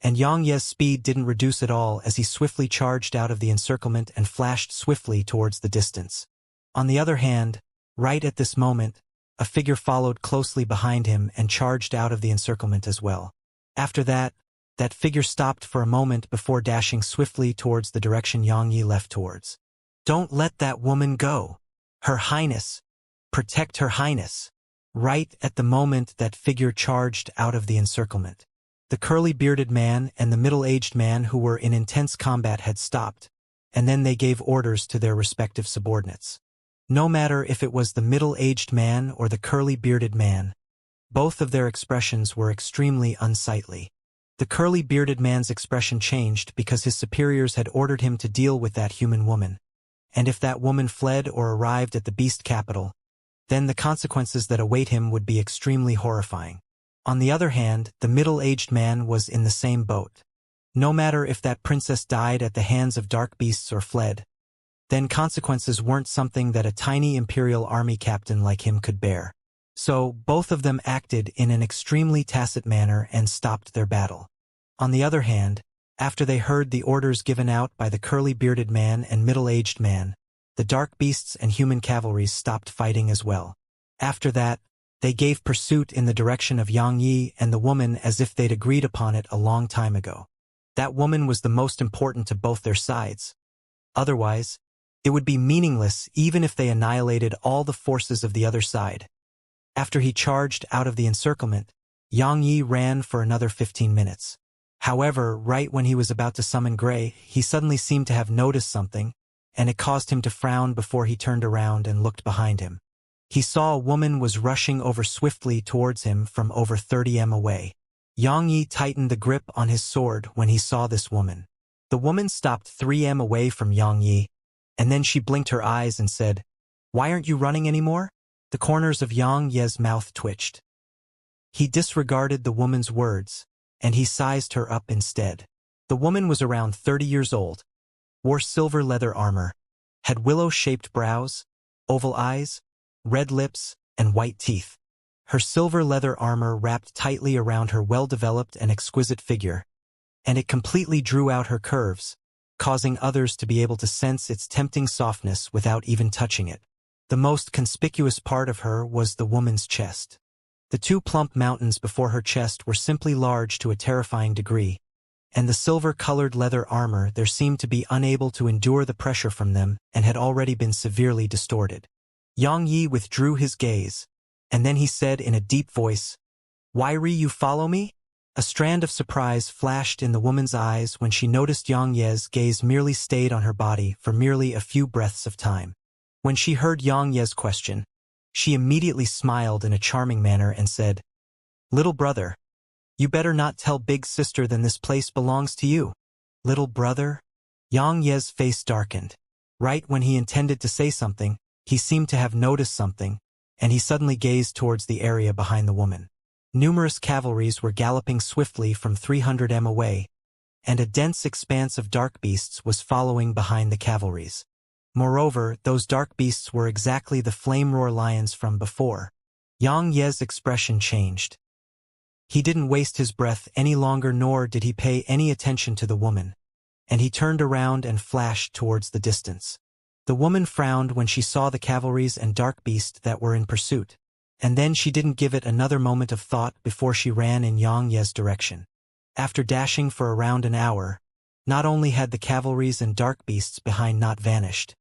and Yang Ye's speed didn't reduce at all as he swiftly charged out of the encirclement and flashed swiftly towards the distance. On the other hand, right at this moment, a figure followed closely behind him and charged out of the encirclement as well. After that, that figure stopped for a moment before dashing swiftly towards the direction Yang Yi left towards. "Don't let that woman go. Her Highness. Protect Her Highness." Right at the moment that figure charged out of the encirclement, the curly-bearded man and the middle-aged man who were in intense combat had stopped, and then they gave orders to their respective subordinates. No matter if it was the middle-aged man or the curly-bearded man, both of their expressions were extremely unsightly. The curly-bearded man's expression changed because his superiors had ordered him to deal with that human woman, and if that woman fled or arrived at the beast capital, then the consequences that await him would be extremely horrifying. On the other hand, the middle-aged man was in the same boat. No matter if that princess died at the hands of dark beasts or fled, then consequences weren't something that a tiny imperial army captain like him could bear. So, both of them acted in an extremely tacit manner and stopped their battle. On the other hand, after they heard the orders given out by the curly-bearded man and middle-aged man, the dark beasts and human cavalries stopped fighting as well. After that, They gave pursuit in the direction of Yang Yi and the woman as if they'd agreed upon it a long time ago. That woman was the most important to both their sides. Otherwise, it would be meaningless even if they annihilated all the forces of the other side. After he charged out of the encirclement, Yang Yi ran for another 15 minutes. However, right when he was about to summon Gray, he suddenly seemed to have noticed something, and it caused him to frown before he turned around and looked behind him. He saw a woman was rushing over swiftly towards him from over 30 m away. Yang Yi tightened the grip on his sword when he saw this woman. The woman stopped 3 m away from Yang Yi, and then she blinked her eyes and said, "Why aren't you running anymore?" The corners of Yang Ye's mouth twitched. He disregarded the woman's words, and he sized her up instead. The woman was around 30 years old, wore silver leather armor, had willow-shaped brows, oval eyes, red lips, and white teeth. Her silver leather armor wrapped tightly around her well-developed and exquisite figure, and it completely drew out her curves, causing others to be able to sense its tempting softness without even touching it. The most conspicuous part of her was the woman's chest. The two plump mountains before her chest were simply large to a terrifying degree, and the silver-colored leather armor there seemed to be unable to endure the pressure from them and had already been severely distorted. Yang Yi withdrew his gaze, and then he said in a deep voice, "Why you follow me?" A strand of surprise flashed in the woman's eyes when she noticed Yang Ye's gaze merely stayed on her body for merely a few breaths of time. When she heard Yang Ye's question, she immediately smiled in a charming manner and said, "Little brother, you better not tell big sister then this place belongs to you." Little brother? Yang Ye's face darkened. Right when he intended to say something, he seemed to have noticed something, and he suddenly gazed towards the area behind the woman. Numerous cavalries were galloping swiftly from 300 m away, and a dense expanse of dark beasts was following behind the cavalries. Moreover, those dark beasts were exactly the flame-roar lions from before. Yang Ye's expression changed. He didn't waste his breath any longer, nor did he pay any attention to the woman, and he turned around and flashed towards the distance. The woman frowned when she saw the cavalries and dark beast that were in pursuit, and then she didn't give it another moment of thought before she ran in Yang Ye's direction. After dashing for around an hour, not only had the cavalries and dark beasts behind not vanished,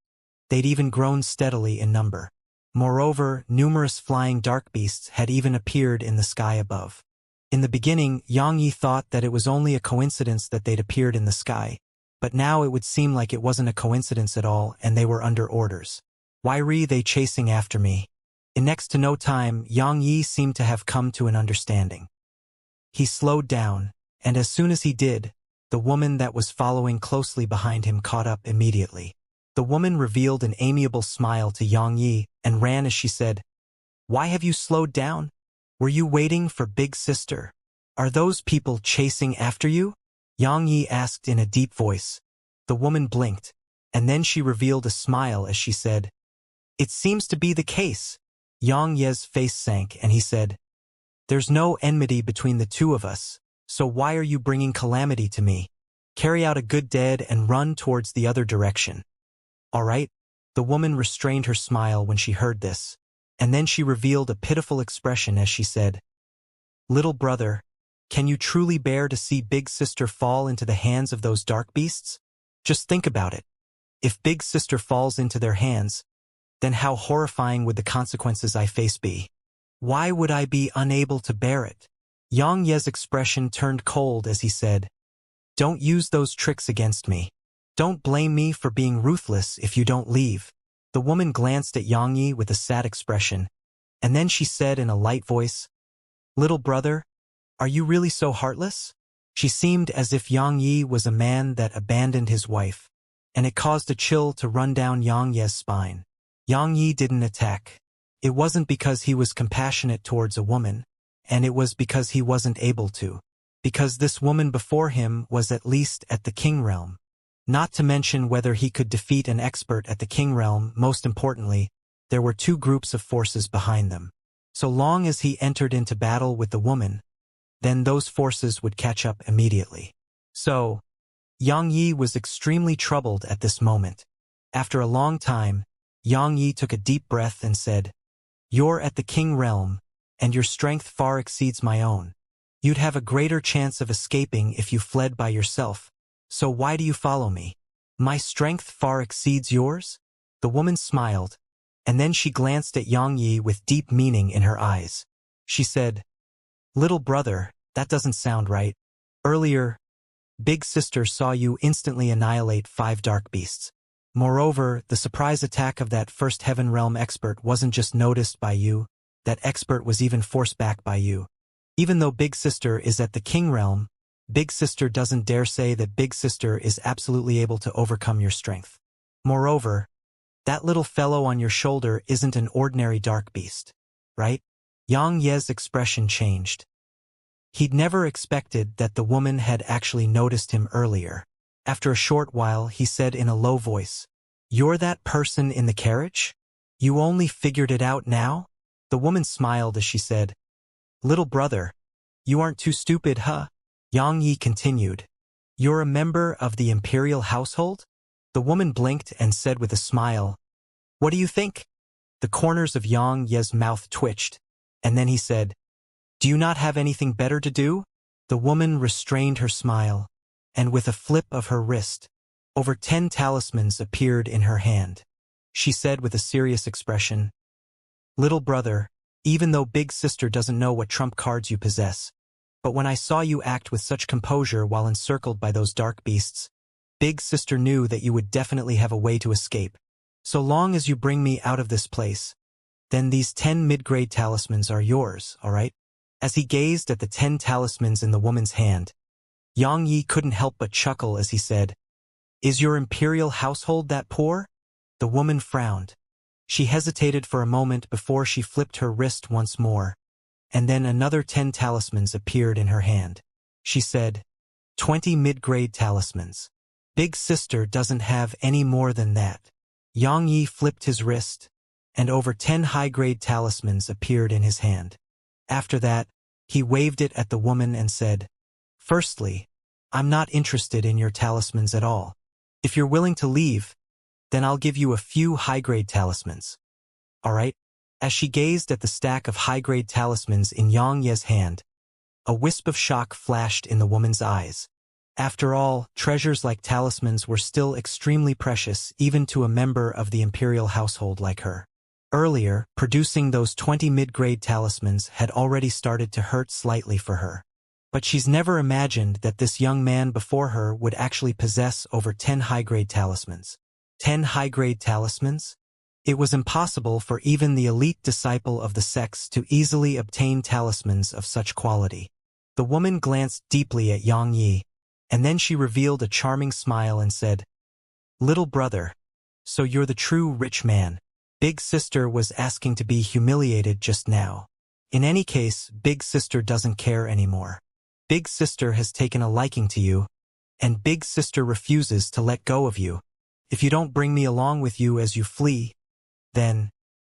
they'd even grown steadily in number. Moreover, numerous flying dark beasts had even appeared in the sky above. In the beginning, Yang Yi thought that it was only a coincidence that they'd appeared in the sky, but now it would seem like it wasn't a coincidence at all and they were under orders. Why they chasing after me? In next to no time, Yang Yi seemed to have come to an understanding. He slowed down, and as soon as he did, the woman that was following closely behind him caught up immediately. The woman revealed an amiable smile to Yang Yi and ran as she said, "Why have you slowed down? Were you waiting for big sister? Are those people chasing after you?" Yang Yi asked in a deep voice. The woman blinked, and then she revealed a smile as she said, "It seems to be the case." Yang Ye's face sank and he said, "There's no enmity between the two of us, so why are you bringing calamity to me? Carry out a good deed and run towards the other direction." "All right." The woman restrained her smile when she heard this, and then she revealed a pitiful expression as she said, "Little brother, can you truly bear to see big sister fall into the hands of those dark beasts? Just think about it. If big sister falls into their hands, then how horrifying would the consequences I face be? Why would I be unable to bear it?" Yang Ye's expression turned cold as he said, "Don't use those tricks against me. Don't blame me for being ruthless if you don't leave." The woman glanced at Yang Yi with a sad expression, and then she said in a light voice, "Little brother, are you really so heartless?" She seemed as if Yang Yi was a man that abandoned his wife, and it caused a chill to run down Yang Ye's spine. Yang Yi didn't attack. It wasn't because he was compassionate towards a woman, and it was because he wasn't able to. Because this woman before him was at least at the king realm. Not to mention whether he could defeat an expert at the king realm, most importantly, there were two groups of forces behind them. So long as he entered into battle with the woman, then those forces would catch up immediately. So, Yang Yi was extremely troubled at this moment. After a long time, Yang Yi took a deep breath and said, "You're at the king realm, and your strength far exceeds my own. You'd have a greater chance of escaping if you fled by yourself. So why do you follow me? My strength far exceeds yours? The woman smiled, and then she glanced at Yang Yi with deep meaning in her eyes. She said, "Little brother, that doesn't sound right. Earlier, Big Sister saw you instantly annihilate 5 dark beasts. Moreover, the surprise attack of that first Heaven Realm expert wasn't just noticed by you, that expert was even forced back by you. Even though Big Sister is at the King Realm, Big Sister doesn't dare say that Big Sister is absolutely able to overcome your strength. Moreover, that little fellow on your shoulder isn't an ordinary dark beast, right?" Yang Ye's expression changed. He'd never expected that the woman had actually noticed him earlier. After a short while, he said in a low voice, "You're that person in the carriage? You only figured it out now?" The woman smiled as she said, "Little brother, you aren't too stupid, huh?" Yang Yi continued, "You're a member of the imperial household?" The woman blinked and said with a smile, "What do you think?" The corners of Yang Ye's mouth twitched, and then he said, "Do you not have anything better to do?" The woman restrained her smile, and with a flip of her wrist, over 10 talismans appeared in her hand. She said with a serious expression, "Little brother, even though Big Sister doesn't know what trump cards you possess, but when I saw you act with such composure while encircled by those dark beasts, Big Sister knew that you would definitely have a way to escape. So long as you bring me out of this place, then these 10 mid-grade talismans are yours, all right?" As he gazed at the 10 talismans in the woman's hand, Yang Yi couldn't help but chuckle as he said, "Is your imperial household that poor?" The woman frowned. She hesitated for a moment before she flipped her wrist once more, and then another 10 talismans appeared in her hand. She said, 20 mid-grade talismans. Big Sister doesn't have any more than that." Yang Yi flipped his wrist, and over 10 high-grade talismans appeared in his hand. After that, he waved it at the woman and said, "Firstly, I'm not interested in your talismans at all. If you're willing to leave, then I'll give you a few high-grade talismans. All right?" As she gazed at the stack of high-grade talismans in Yang Ye's hand, a wisp of shock flashed in the woman's eyes. After all, treasures like talismans were still extremely precious even to a member of the imperial household like her. Earlier, producing those 20 mid-grade talismans had already started to hurt slightly for her. But she's never imagined that this young man before her would actually possess over 10 high-grade talismans. 10 high-grade talismans? It was impossible for even the elite disciple of the sects to easily obtain talismans of such quality. The woman glanced deeply at Yang Yi, and then she revealed a charming smile and said, "Little brother, so you're the true rich man. Big Sister was asking to be humiliated just now. In any case, Big Sister doesn't care anymore. Big Sister has taken a liking to you, and Big Sister refuses to let go of you. If you don't bring me along with you as you flee, then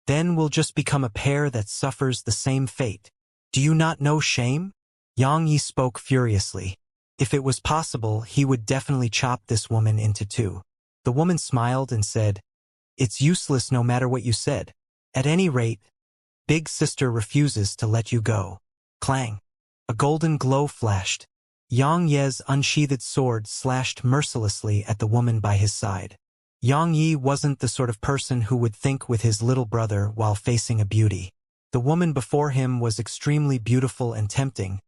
we'll just become a pair that suffers the same fate. Do you not know shame?" Yang Yi spoke furiously. If it was possible, he would definitely chop this woman into 2. The woman smiled and said, "It's useless no matter what you said. At any rate, Big Sister refuses to let you go." Clang! A golden glow flashed. Yang Ye's unsheathed sword slashed mercilessly at the woman by his side. Yang Yi wasn't the sort of person who would think with his little brother while facing a beauty. The woman before him was extremely beautiful and tempting,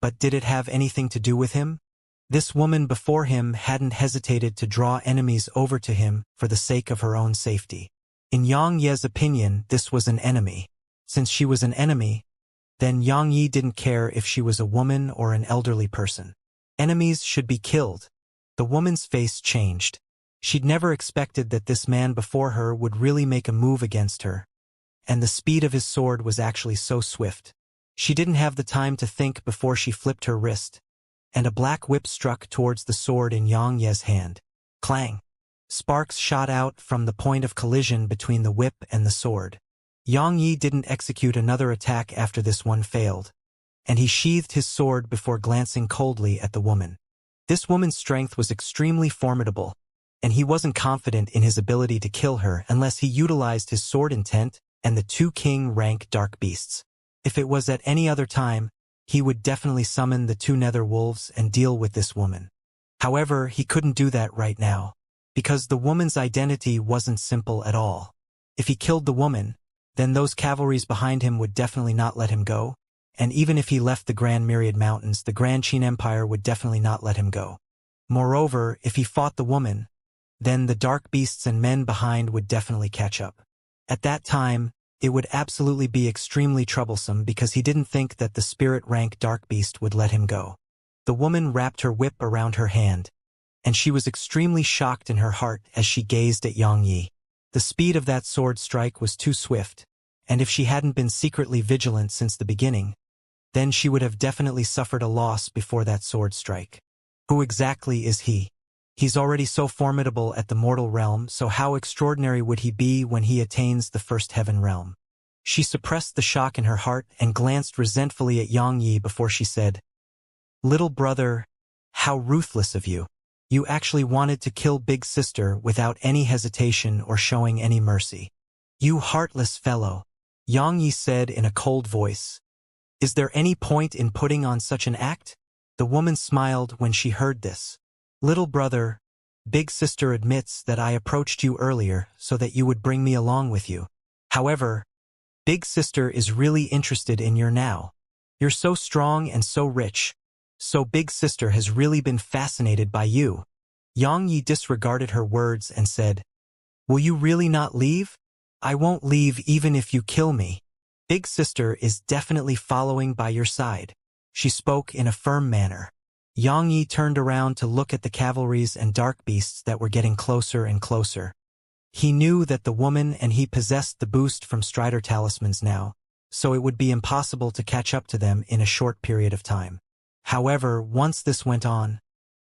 but did it have anything to do with him? This woman before him hadn't hesitated to draw enemies over to him for the sake of her own safety. In Yang Ye's opinion, this was an enemy. Since she was an enemy, then Yang Yi didn't care if she was a woman or an elderly person. Enemies should be killed. The woman's face changed. She'd never expected that this man before her would really make a move against her, and the speed of his sword was actually so swift. She didn't have the time to think before she flipped her wrist, and a black whip struck towards the sword in Yang Ye's hand. Clang! Sparks shot out from the point of collision between the whip and the sword. Yang Yi didn't execute another attack after this one failed, and he sheathed his sword before glancing coldly at the woman. This woman's strength was extremely formidable, and he wasn't confident in his ability to kill her unless he utilized his sword intent and the 2 king rank dark beasts. If it was at any other time, he would definitely summon the two nether wolves and deal with this woman. However, he couldn't do that right now, because the woman's identity wasn't simple at all. If he killed the woman, then those cavalries behind him would definitely not let him go, and even if he left the Grand Myriad Mountains, the Grand Qin Empire would definitely not let him go. Moreover, if he fought the woman, then the dark beasts and men behind would definitely catch up. At that time, it would absolutely be extremely troublesome because he didn't think that the spirit rank dark beast would let him go. The woman wrapped her whip around her hand, and she was extremely shocked in her heart as she gazed at Yang Yi. The speed of that sword strike was too swift, and if she hadn't been secretly vigilant since the beginning, then she would have definitely suffered a loss before that sword strike. Who exactly is he? He's already so formidable at the mortal realm, so how extraordinary would he be when he attains the first heaven realm? She suppressed the shock in her heart and glanced resentfully at Yang Yi before she said, "Little brother, how ruthless of you. You actually wanted to kill big sister without any hesitation or showing any mercy. You heartless fellow," Yang Yi said in a cold voice. "Is there any point in putting on such an act?" The woman smiled when she heard this. "Little brother, big sister admits that I approached you earlier so that you would bring me along with you. However, big sister is really interested in you now. You're so strong and so rich, so big sister has really been fascinated by you." Yang Yi disregarded her words and said, "Will you really not leave? I won't leave even if you kill me. Big sister is definitely following by your side." She spoke in a firm manner. Yang Yi turned around to look at the cavalries and dark beasts that were getting closer and closer. He knew that the woman and he possessed the boost from Strider talismans now, so it would be impossible to catch up to them in a short period of time. However, once this went on,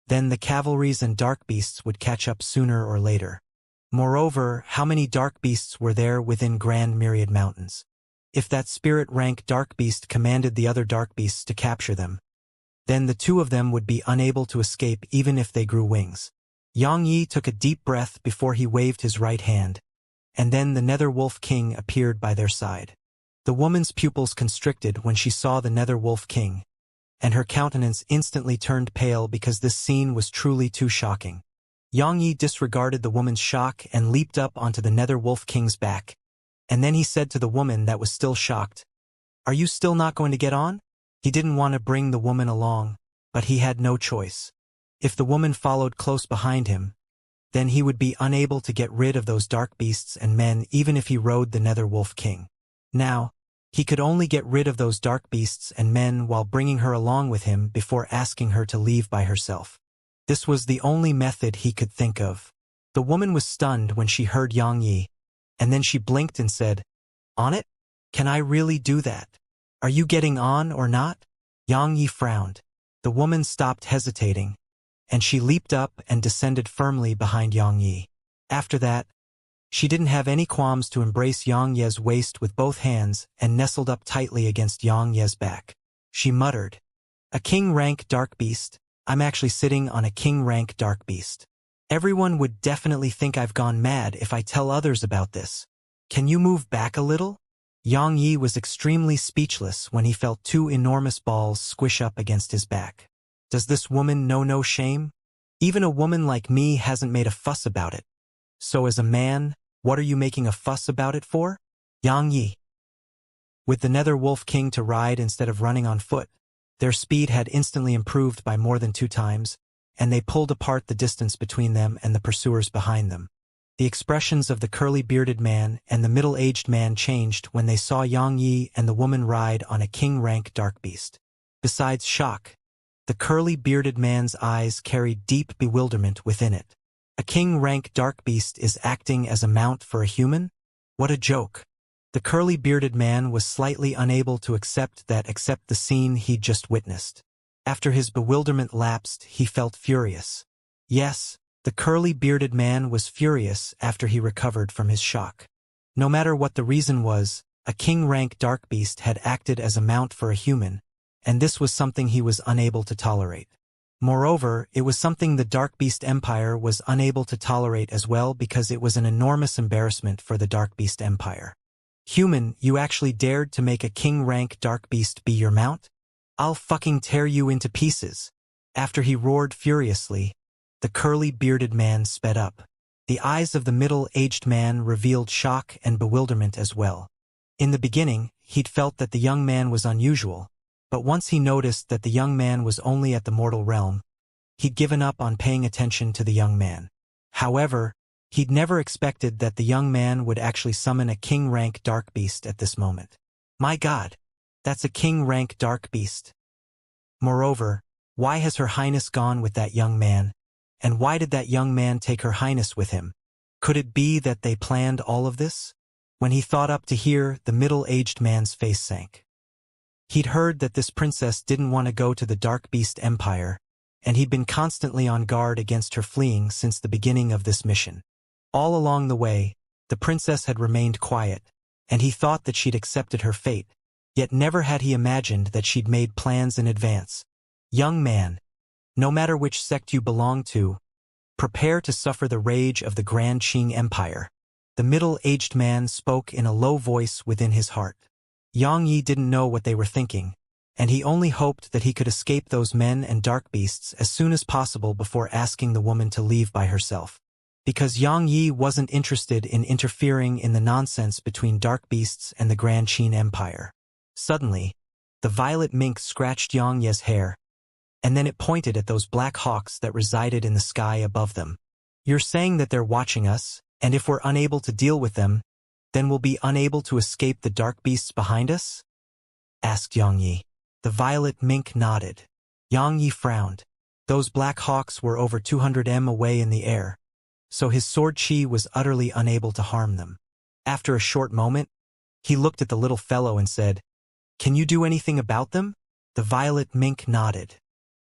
then the cavalries and dark beasts would catch up sooner or later. Moreover, how many dark beasts were there within Grand Myriad Mountains? If that spirit rank dark beast commanded the other dark beasts to capture them, then the two of them would be unable to escape even if they grew wings. Yang Yi took a deep breath before he waved his right hand, and then the Nether Wolf King appeared by their side. The woman's pupils constricted when she saw the Nether Wolf King, and her countenance instantly turned pale because this scene was truly too shocking. Yang Yi disregarded the woman's shock and leaped up onto the Nether Wolf King's back, and then he said to the woman that was still shocked, "Are you still not going to get on?" He didn't want to bring the woman along, but he had no choice. If the woman followed close behind him, then he would be unable to get rid of those dark beasts and men even if he rode the Nether Wolf King. Now, he could only get rid of those dark beasts and men while bringing her along with him before asking her to leave by herself. This was the only method he could think of. The woman was stunned when she heard Yang Yi, and then she blinked and said, "On it? Can I really do that? Are you getting on or not?" Yang Yi frowned. The woman stopped hesitating, and she leaped up and descended firmly behind Yang Yi. After that, she didn't have any qualms to embrace Yang Ye's waist with both hands and nestled up tightly against Yang Ye's back. She muttered, "A king-rank dark beast? I'm actually sitting on a king-rank dark beast. Everyone would definitely think I've gone mad if I tell others about this. Can you move back a little?" Yang Yi was extremely speechless when he felt two enormous balls squish up against his back. Does this woman know no shame? Even a woman like me hasn't made a fuss about it. So as a man, what are you making a fuss about it for? Yang Yi. With the Nether Wolf King to ride instead of running on foot, their speed had instantly improved by more than 2 times, and they pulled apart the distance between them and the pursuers behind them. The expressions of the curly-bearded man and the middle-aged man changed when they saw Yang Yi and the woman ride on a king-rank dark beast. Besides shock, the curly-bearded man's eyes carried deep bewilderment within it. A king-rank dark beast is acting as a mount for a human? What a joke. The curly-bearded man was slightly unable to accept the scene he'd just witnessed. After his bewilderment lapsed, he felt furious. Yes, the curly-bearded man was furious after he recovered from his shock. No matter what the reason was, a king-rank dark beast had acted as a mount for a human, and this was something he was unable to tolerate. Moreover, it was something the Dark Beast Empire was unable to tolerate as well because it was an enormous embarrassment for the Dark Beast Empire. Human, you actually dared to make a king-rank dark beast be your mount? I'll fucking tear you into pieces. After he roared furiously, the curly-bearded man sped up. The eyes of the middle-aged man revealed shock and bewilderment as well. In the beginning, he'd felt that the young man was unusual, but once he noticed that the young man was only at the mortal realm, he'd given up on paying attention to the young man. However, he'd never expected that the young man would actually summon a king-rank dark beast at this moment. My God, that's a king-rank dark beast. Moreover, why has Her Highness gone with that young man? And why did that young man take Her Highness with him? Could it be that they planned all of this? When he thought up to hear, the middle-aged man's face sank. He'd heard that this princess didn't want to go to the Dark Beast Empire, and he'd been constantly on guard against her fleeing since the beginning of this mission. All along the way, the princess had remained quiet, and he thought that she'd accepted her fate, yet never had he imagined that she'd made plans in advance. Young man, no matter which sect you belong to, prepare to suffer the rage of the Grand Qing Empire. The middle-aged man spoke in a low voice within his heart. Xianxia didn't know what they were thinking, and he only hoped that he could escape those men and dark beasts as soon as possible before asking the woman to leave by herself. Because Xianxia wasn't interested in interfering in the nonsense between dark beasts and the Grand Qing Empire. Suddenly, the violet mink scratched Xianxia's hair, and then it pointed at those black hawks that resided in the sky above them. You're saying that they're watching us, and if we're unable to deal with them, then we'll be unable to escape the dark beasts behind us? Asked Xianxia. The violet mink nodded. Xianxia frowned. Those black hawks were over 200 m away in the air, so his sword chi was utterly unable to harm them. After a short moment, he looked at the little fellow and said, "Can you do anything about them?" The violet mink nodded.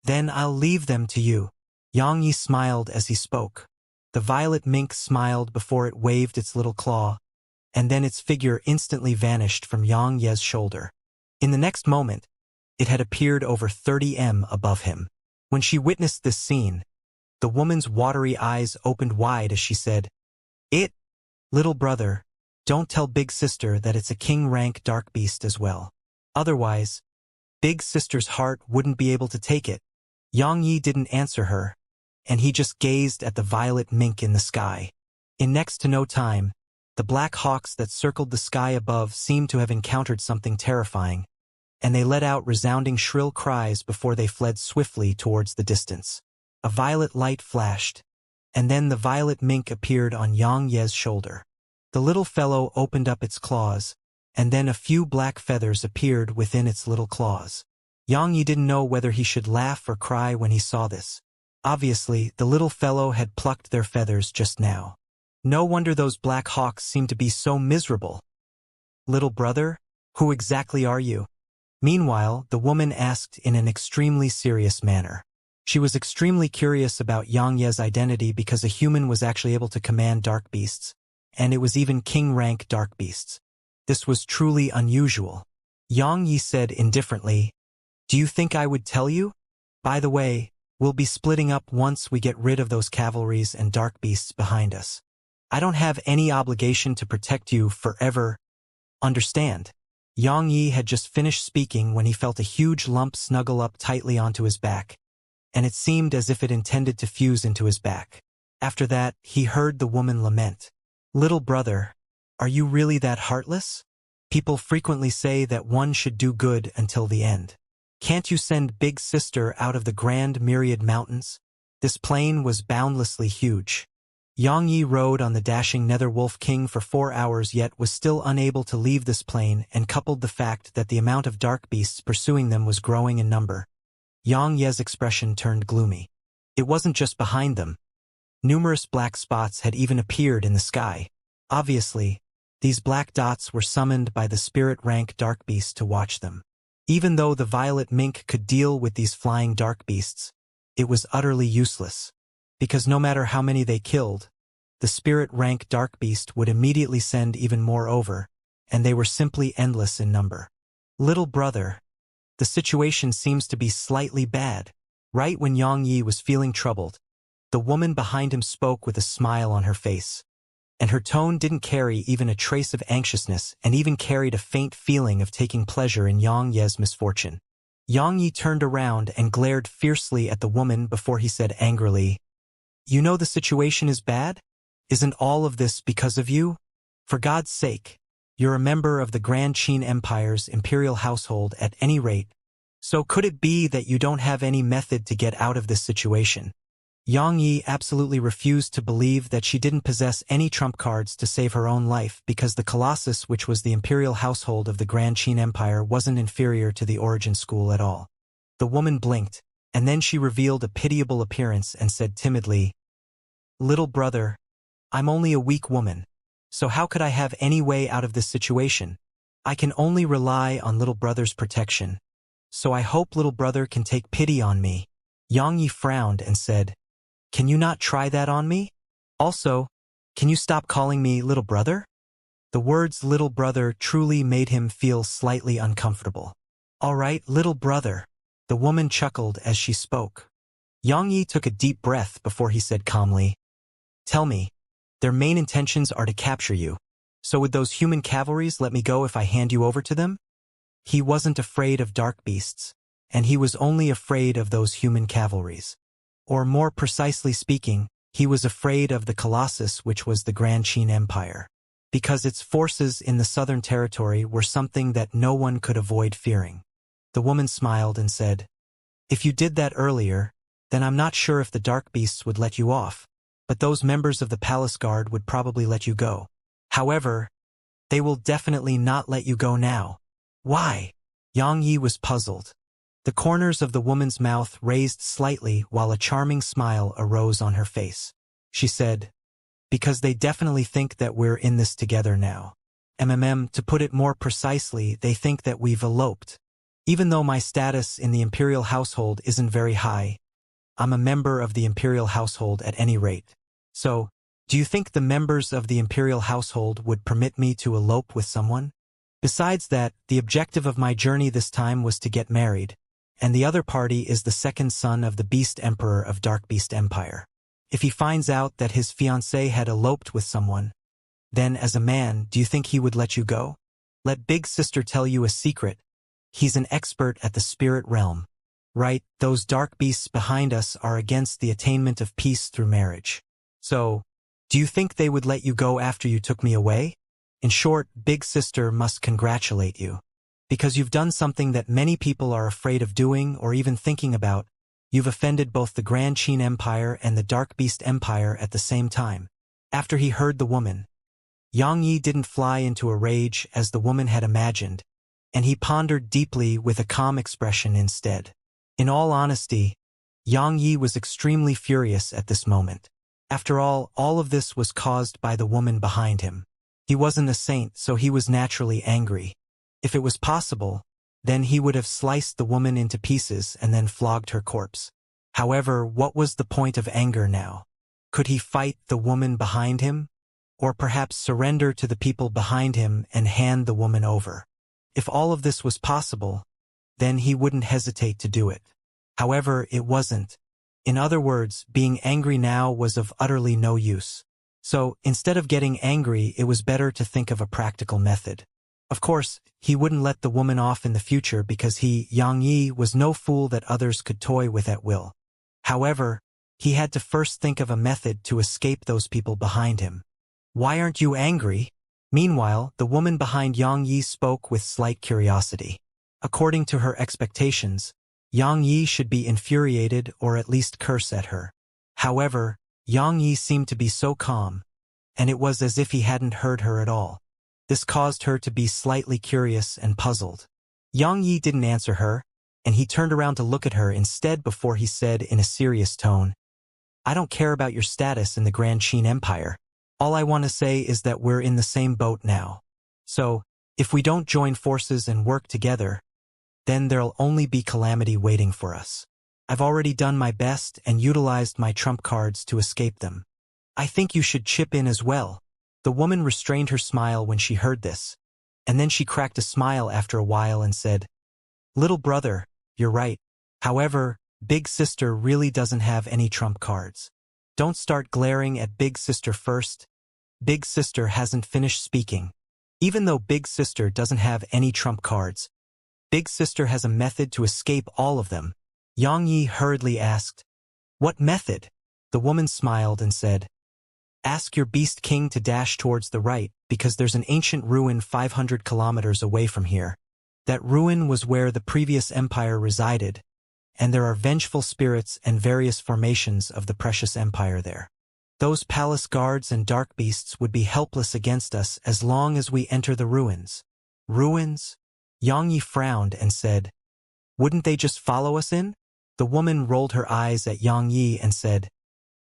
"Then I'll leave them to you." Xianxia smiled as he spoke. The violet mink smiled before it waved its little claw, and then its figure instantly vanished from Xianxia's shoulder. In the next moment, it had appeared over 30 m above him. When she witnessed this scene, the woman's watery eyes opened wide as she said, Little brother, don't tell big sister that it's a king-rank dark beast as well. Otherwise, big sister's heart wouldn't be able to take it." Xianxia didn't answer her, and he just gazed at the violet mink in the sky. In next to no time, the black hawks that circled the sky above seemed to have encountered something terrifying, and they let out resounding shrill cries before they fled swiftly towards the distance. A violet light flashed, and then the violet mink appeared on Xianxia's shoulder. The little fellow opened up its claws, and then a few black feathers appeared within its little claws. Xianxia didn't know whether he should laugh or cry when he saw this. Obviously, the little fellow had plucked their feathers just now. No wonder those black hawks seemed to be so miserable. "Little brother, who exactly are you?" Meanwhile, the woman asked in an extremely serious manner. She was extremely curious about Xianxia's identity because a human was actually able to command dark beasts, and it was even king-rank dark beasts. This was truly unusual. Xianxia said indifferently, "Do you think I would tell you? By the way, we'll be splitting up once we get rid of those cavalries and dark beasts behind us. I don't have any obligation to protect you forever. Understand?" Xianxia had just finished speaking when he felt a huge lump snuggle up tightly onto his back, and it seemed as if it intended to fuse into his back. After that, he heard the woman lament. "Little brother, are you really that heartless? People frequently say that one should do good until the end. Can't you send big sister out of the grand myriad mountains?" This plain was boundlessly huge. Xianxia rode on the dashing Nether Wolf King for 4 hours yet was still unable to leave this plain, and coupled the fact that the amount of dark beasts pursuing them was growing in number. Xianxia's expression turned gloomy. It wasn't just behind them. Numerous black spots had even appeared in the sky. Obviously, these black dots were summoned by the spirit-rank dark beast to watch them. Even though the violet mink could deal with these flying dark beasts, it was utterly useless, because no matter how many they killed, the spirit-rank dark beast would immediately send even more over, and they were simply endless in number. "Little brother, the situation seems to be slightly bad." Right when Xianxia was feeling troubled, the woman behind him spoke with a smile on her face. and her tone didn't carry even a trace of anxiousness and even carried a faint feeling of taking pleasure in Yang Ye's misfortune. Yang Yi turned around and glared fiercely at the woman before he said angrily, "You know the situation is bad? Isn't all of this because of you? For God's sake, you're a member of the Grand Qin Empire's imperial household at any rate, so could it be that you don't have any method to get out of this situation?" Yang Yi absolutely refused to believe that she didn't possess any trump cards to save her own life because the Colossus, which was the imperial household of the Grand Qin Empire, wasn't inferior to the Origin School at all. The woman blinked, and then she revealed a pitiable appearance and said timidly, "Little brother, I'm only a weak woman, so how could I have any way out of this situation? I can only rely on little brother's protection, so I hope little brother can take pity on me." Yang Yi frowned and said, "Can you not try that on me? Also, can you stop calling me little brother?" The words little brother truly made him feel slightly uncomfortable. "All right, little brother," the woman chuckled as she spoke. Yang Yi took a deep breath before he said calmly, "Tell me, their main intentions are to capture you. So would those human cavalries let me go if I hand you over to them?" He wasn't afraid of dark beasts, and he was only afraid of those human cavalries. Or more precisely speaking, he was afraid of the Colossus, which was the Grand Qin Empire, because its forces in the southern territory were something that no one could avoid fearing. The woman smiled and said, "If you did that earlier, then I'm not sure if the dark beasts would let you off, but those members of the palace guard would probably let you go. However, they will definitely not let you go now." "Why?" Yang Yi was puzzled. The corners of the woman's mouth raised slightly while a charming smile arose on her face. She said, "Because they definitely think that we're in this together now. To put it more precisely, they think that we've eloped. Even though my status in the imperial household isn't very high, I'm a member of the imperial household at any rate. So, do you think the members of the imperial household would permit me to elope with someone? Besides that, the objective of my journey this time was to get married, and the other party is the second son of the Beast Emperor of Dark Beast Empire. If he finds out that his fiancée had eloped with someone, then as a man, do you think he would let you go? Let Big Sister tell you a secret. He's an expert at the spirit realm. Right, those dark beasts behind us are against the attainment of peace through marriage. So, do you think they would let you go after you took me away? In short, Big Sister must congratulate you. Because you've done something that many people are afraid of doing or even thinking about. You've offended both the Grand Qin Empire and the Dark Beast Empire at the same time." After he heard the woman, Yang Yi didn't fly into a rage as the woman had imagined, and he pondered deeply with a calm expression instead. In all honesty, Yang Yi was extremely furious at this moment. After all of this was caused by the woman behind him. He wasn't a saint, so he was naturally angry. If it was possible, then he would have sliced the woman into pieces and then flogged her corpse. However, what was the point of anger now? Could he fight the woman behind him? Or perhaps surrender to the people behind him and hand the woman over? If all of this was possible, then he wouldn't hesitate to do it. However, it wasn't. In other words, being angry now was of utterly no use. So, instead of getting angry, it was better to think of a practical method. Of course, he wouldn't let the woman off in the future because he, Yang Yi, was no fool that others could toy with at will. However, he had to first think of a method to escape those people behind him. "Why aren't you angry?" Meanwhile, the woman behind Yang Yi spoke with slight curiosity. According to her expectations, Yang Yi should be infuriated or at least curse at her. However, Yang Yi seemed to be so calm, and it was as if he hadn't heard her at all. This caused her to be slightly curious and puzzled. Yang Yi didn't answer her, and he turned around to look at her instead before he said in a serious tone, "I don't care about your status in the Grand Qin Empire. All I want to say is that we're in the same boat now. So, if we don't join forces and work together, then there'll only be calamity waiting for us. I've already done my best and utilized my trump cards to escape them. I think you should chip in as well." The woman restrained her smile when she heard this, and then she cracked a smile after a while and said, "Little brother, you're right. However, Big Sister really doesn't have any trump cards. Don't start glaring at Big Sister first. Big Sister hasn't finished speaking. Even though Big Sister doesn't have any trump cards, Big Sister has a method to escape all of them. Xianxia hurriedly asked, "What method?" The woman smiled and said, "Ask your Beast King to dash towards the right, because there's an ancient ruin 500 kilometers away from here. That ruin was where the previous empire resided, and there are vengeful spirits and various formations of the precious empire there. Those palace guards and dark beasts would be helpless against us as long as we enter the ruins." "Ruins?" Xianxia frowned and said, "Wouldn't they just follow us in?" The woman rolled her eyes at Xianxia and said,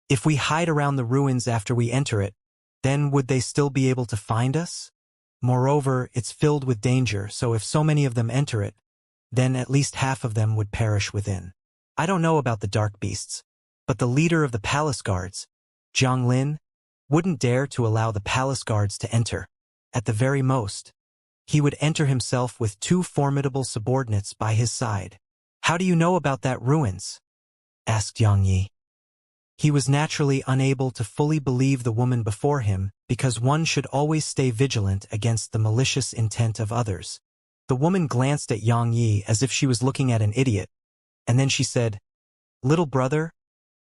"If we hide around the ruins after we enter it, then would they still be able to find us? Moreover, it's filled with danger, so if so many of them enter it, then at least half of them would perish within. I don't know about the dark beasts, but the leader of the palace guards, Zhang Lin, wouldn't dare to allow the palace guards to enter. At the very most, he would enter himself with 2 formidable subordinates by his side." "How do you know about that ruins?" asked Xianxia. He was naturally unable to fully believe the woman before him because one should always stay vigilant against the malicious intent of others. The woman glanced at Xianxia as if she was looking at an idiot, and then she said, "Little brother,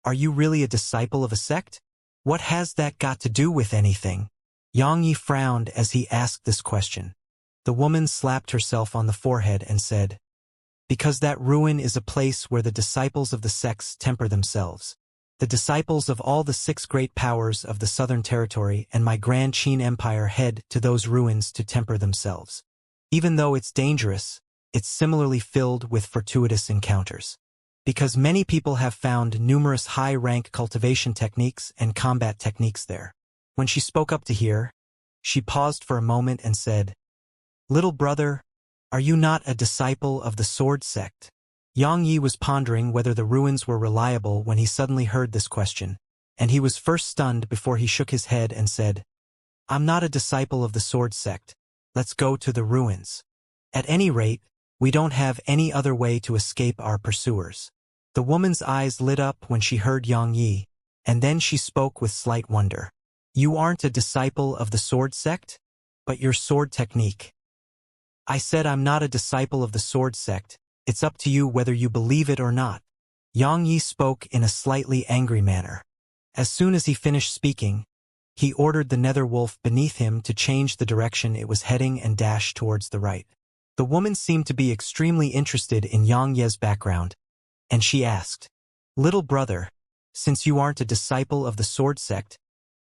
are you really a disciple of a sect? What has that got to do with anything?" Xianxia frowned as he asked this question. The woman slapped herself on the forehead and said, "Because that ruin is a place where the disciples of the sects temper themselves. The disciples of all the 6 great powers of the Southern Territory and my Grand Qin Empire head to those ruins to temper themselves. Even though it's dangerous, it's similarly filled with fortuitous encounters. Because many people have found numerous high-rank cultivation techniques and combat techniques there." When she spoke up to hear, she paused for a moment and said, "Little brother, are you not a disciple of the Sword Sect?" Xianxia was pondering whether the ruins were reliable when he suddenly heard this question, and he was first stunned before he shook his head and said, "I'm not a disciple of the Sword Sect. Let's go to the ruins. At any rate, we don't have any other way to escape our pursuers." The woman's eyes lit up when she heard Xianxia, and then she spoke with slight wonder. "You aren't a disciple of the Sword Sect? But your sword technique." "I said I'm not a disciple of the Sword Sect. It's up to you whether you believe it or not." Xianxia spoke in a slightly angry manner. As soon as he finished speaking, he ordered the nether wolf beneath him to change the direction it was heading and dash towards the right. The woman seemed to be extremely interested in Xianxia's background, and she asked, "Little brother, since you aren't a disciple of the Sword Sect,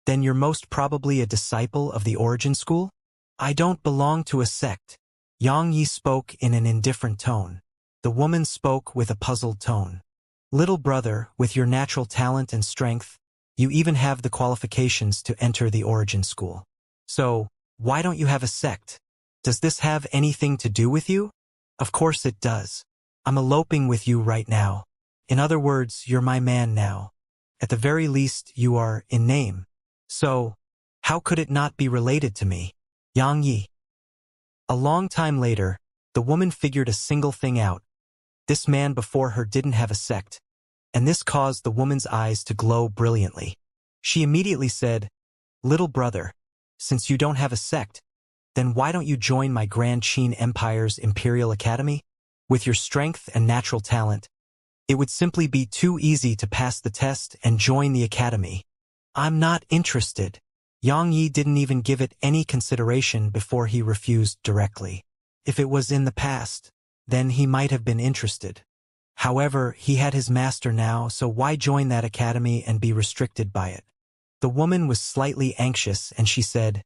then you're most probably a disciple of the Origin School?" "I don't belong to a sect." Xianxia spoke in an indifferent tone. The woman spoke with a puzzled tone. "Little brother, with your natural talent and strength, you even have the qualifications to enter the Origin School. So, why don't you have a sect? Does this have anything to do with you?" "Of course it does. I'm eloping with you right now. In other words, you're my man now. At the very least, you are in name. So, how could it not be related to me?" Xianxia. A long time later, the woman figured a single thing out. This man before her didn't have a sect, and this caused the woman's eyes to glow brilliantly. She immediately said, "Little brother, since you don't have a sect, then why don't you join my Grand Qin Empire's Imperial Academy? With your strength and natural talent, it would simply be too easy to pass the test and join the academy." "I'm not interested." Xianxia didn't even give it any consideration before he refused directly. If it was in the past, then he might have been interested. However, he had his master now, so why join that academy and be restricted by it? The woman was slightly anxious, and she said,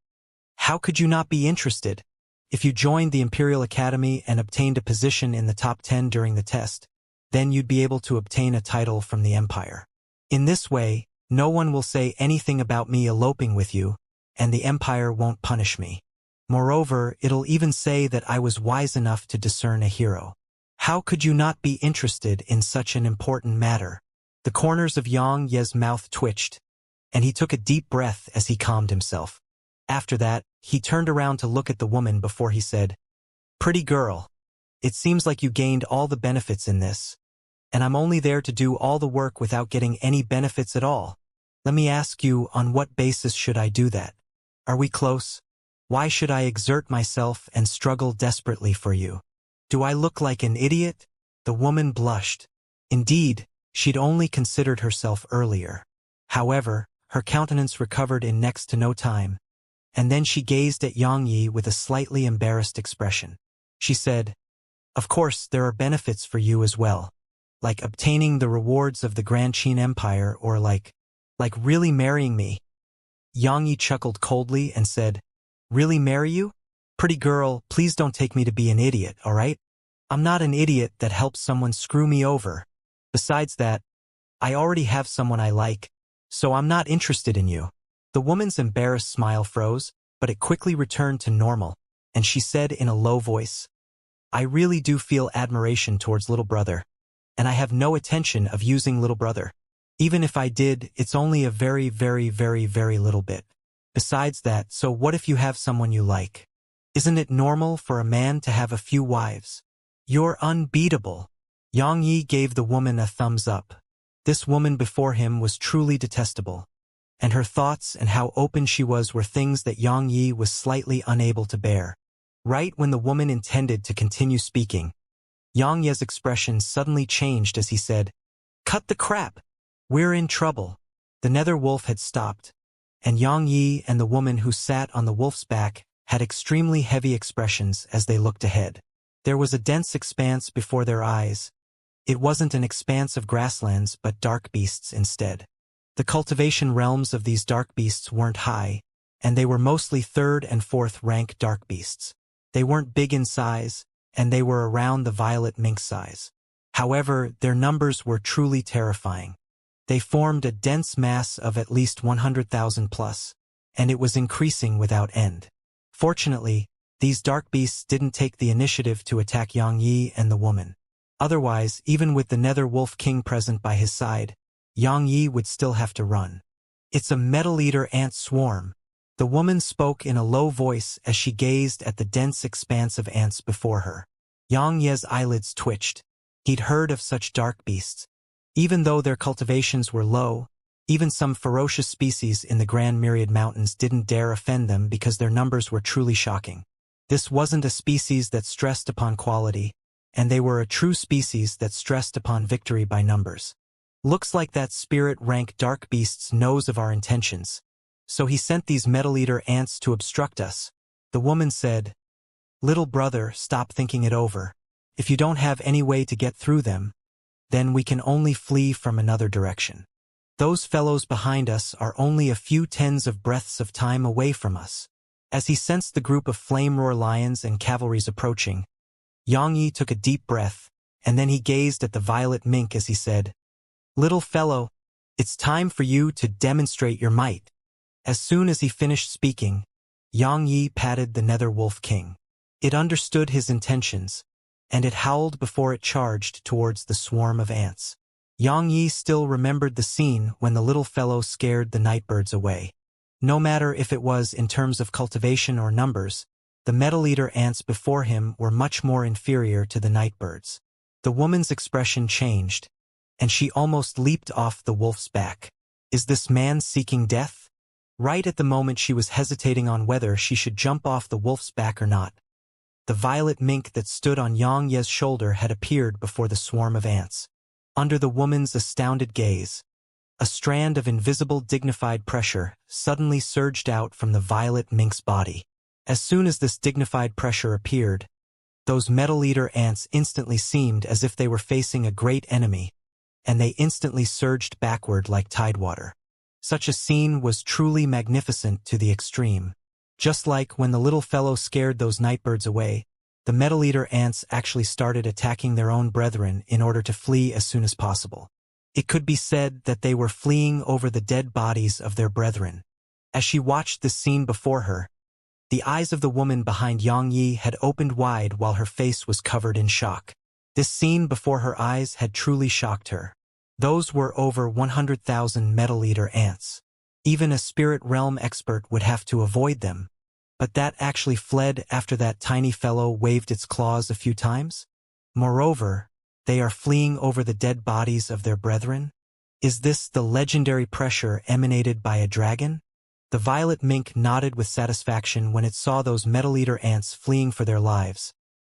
"How could you not be interested? If you joined the Imperial Academy and obtained a position in the top 10 during the test, then you'd be able to obtain a title from the Empire. In this way, no one will say anything about me eloping with you, and the Empire won't punish me. Moreover, it'll even say that I was wise enough to discern a hero. How could you not be interested in such an important matter?" The corners of Xianxia's mouth twitched, and he took a deep breath as he calmed himself. After that, he turned around to look at the woman before he said, "Pretty girl, it seems like you gained all the benefits in this, and I'm only there to do all the work without getting any benefits at all. Let me ask you, on what basis should I do that?" Are we close? Why should I exert myself and struggle desperately for you? Do I look like an idiot? The woman blushed. Indeed, she'd only considered herself earlier. However, her countenance recovered in next to no time, and then she gazed at Xianxia with a slightly embarrassed expression. She said, "Of course, there are benefits for you as well. Like obtaining the rewards of the Grand Qin Empire or like really marrying me." Xianxia chuckled coldly and said, "Really marry you? Pretty girl, please don't take me to be an idiot, all right? I'm not an idiot that helps someone screw me over. Besides that, I already have someone I like, so I'm not interested in you." The woman's embarrassed smile froze, but it quickly returned to normal, and she said in a low voice, "I really do feel admiration towards little brother, and I have no intention of using little brother. Even if I did, it's only a very, very, very, very little bit. Besides that, so what if you have someone you like? Isn't it normal for a man to have a few wives? You're unbeatable." Xianxia gave the woman a thumbs up. This woman before him was truly detestable, and her thoughts and how open she was were things that Xianxia was slightly unable to bear. Right when the woman intended to continue speaking, Xianxia's expression suddenly changed as he said, "Cut the crap! We're in trouble." The nether wolf had stopped, and Xianxia and the woman who sat on the wolf's back had extremely heavy expressions as they looked ahead. There was a dense expanse before their eyes. It wasn't an expanse of grasslands but dark beasts instead. The cultivation realms of these dark beasts weren't high, and they were mostly third and fourth rank dark beasts. They weren't big in size, and they were around the violet mink size. However, their numbers were truly terrifying. They formed a dense mass of at least 100,000 plus, and it was increasing without end. Fortunately, these dark beasts didn't take the initiative to attack Xianxia and the woman. Otherwise, even with the Nether Wolf King present by his side, Xianxia would still have to run. "It's a metal-eater ant swarm," the woman spoke in a low voice as she gazed at the dense expanse of ants before her. Xianxia's eyelids twitched. He'd heard of such dark beasts. Even though their cultivations were low, even some ferocious species in the Grand Myriad Mountains didn't dare offend them because their numbers were truly shocking. This wasn't a species that stressed upon quality, and they were a true species that stressed upon victory by numbers. "Looks like that spirit rank dark beasts knows of our intentions, so he sent these metal-eater ants to obstruct us," the woman said. "Little brother, stop thinking it over. If you don't have any way to get through them, then we can only flee from another direction. Those fellows behind us are only a few tens of breaths of time away from us." As he sensed the group of flame-roar lions and cavalries approaching, Xianxia took a deep breath, and then he gazed at the violet mink as he said, "Little fellow, it's time for you to demonstrate your might." As soon as he finished speaking, Xianxia patted the Nether Wolf King. It understood his intentions, and it howled before it charged towards the swarm of ants. Xianxia still remembered the scene when the little fellow scared the nightbirds away. No matter if it was in terms of cultivation or numbers, the metal-eater ants before him were much more inferior to the nightbirds. The woman's expression changed, and she almost leaped off the wolf's back. Is this man seeking death? Right at the moment she was hesitating on whether she should jump off the wolf's back or not, the violet mink that stood on Xianxia's shoulder had appeared before the swarm of ants. Under the woman's astounded gaze, a strand of invisible dignified pressure suddenly surged out from the violet mink's body. As soon as this dignified pressure appeared, those metal-eater ants instantly seemed as if they were facing a great enemy, and they instantly surged backward like tidewater. Such a scene was truly magnificent to the extreme. Just like when the little fellow scared those nightbirds away, the metal-eater ants actually started attacking their own brethren in order to flee as soon as possible. It could be said that they were fleeing over the dead bodies of their brethren. As she watched this scene before her, the eyes of the woman behind Xianxia had opened wide while her face was covered in shock. This scene before her eyes had truly shocked her. Those were over 100,000 metal-eater ants. Even a spirit realm expert would have to avoid them, but that actually fled after that tiny fellow waved its claws a few times? Moreover, they are fleeing over the dead bodies of their brethren? Is this the legendary pressure emanated by a dragon? The violet mink nodded with satisfaction when it saw those metal-eater ants fleeing for their lives,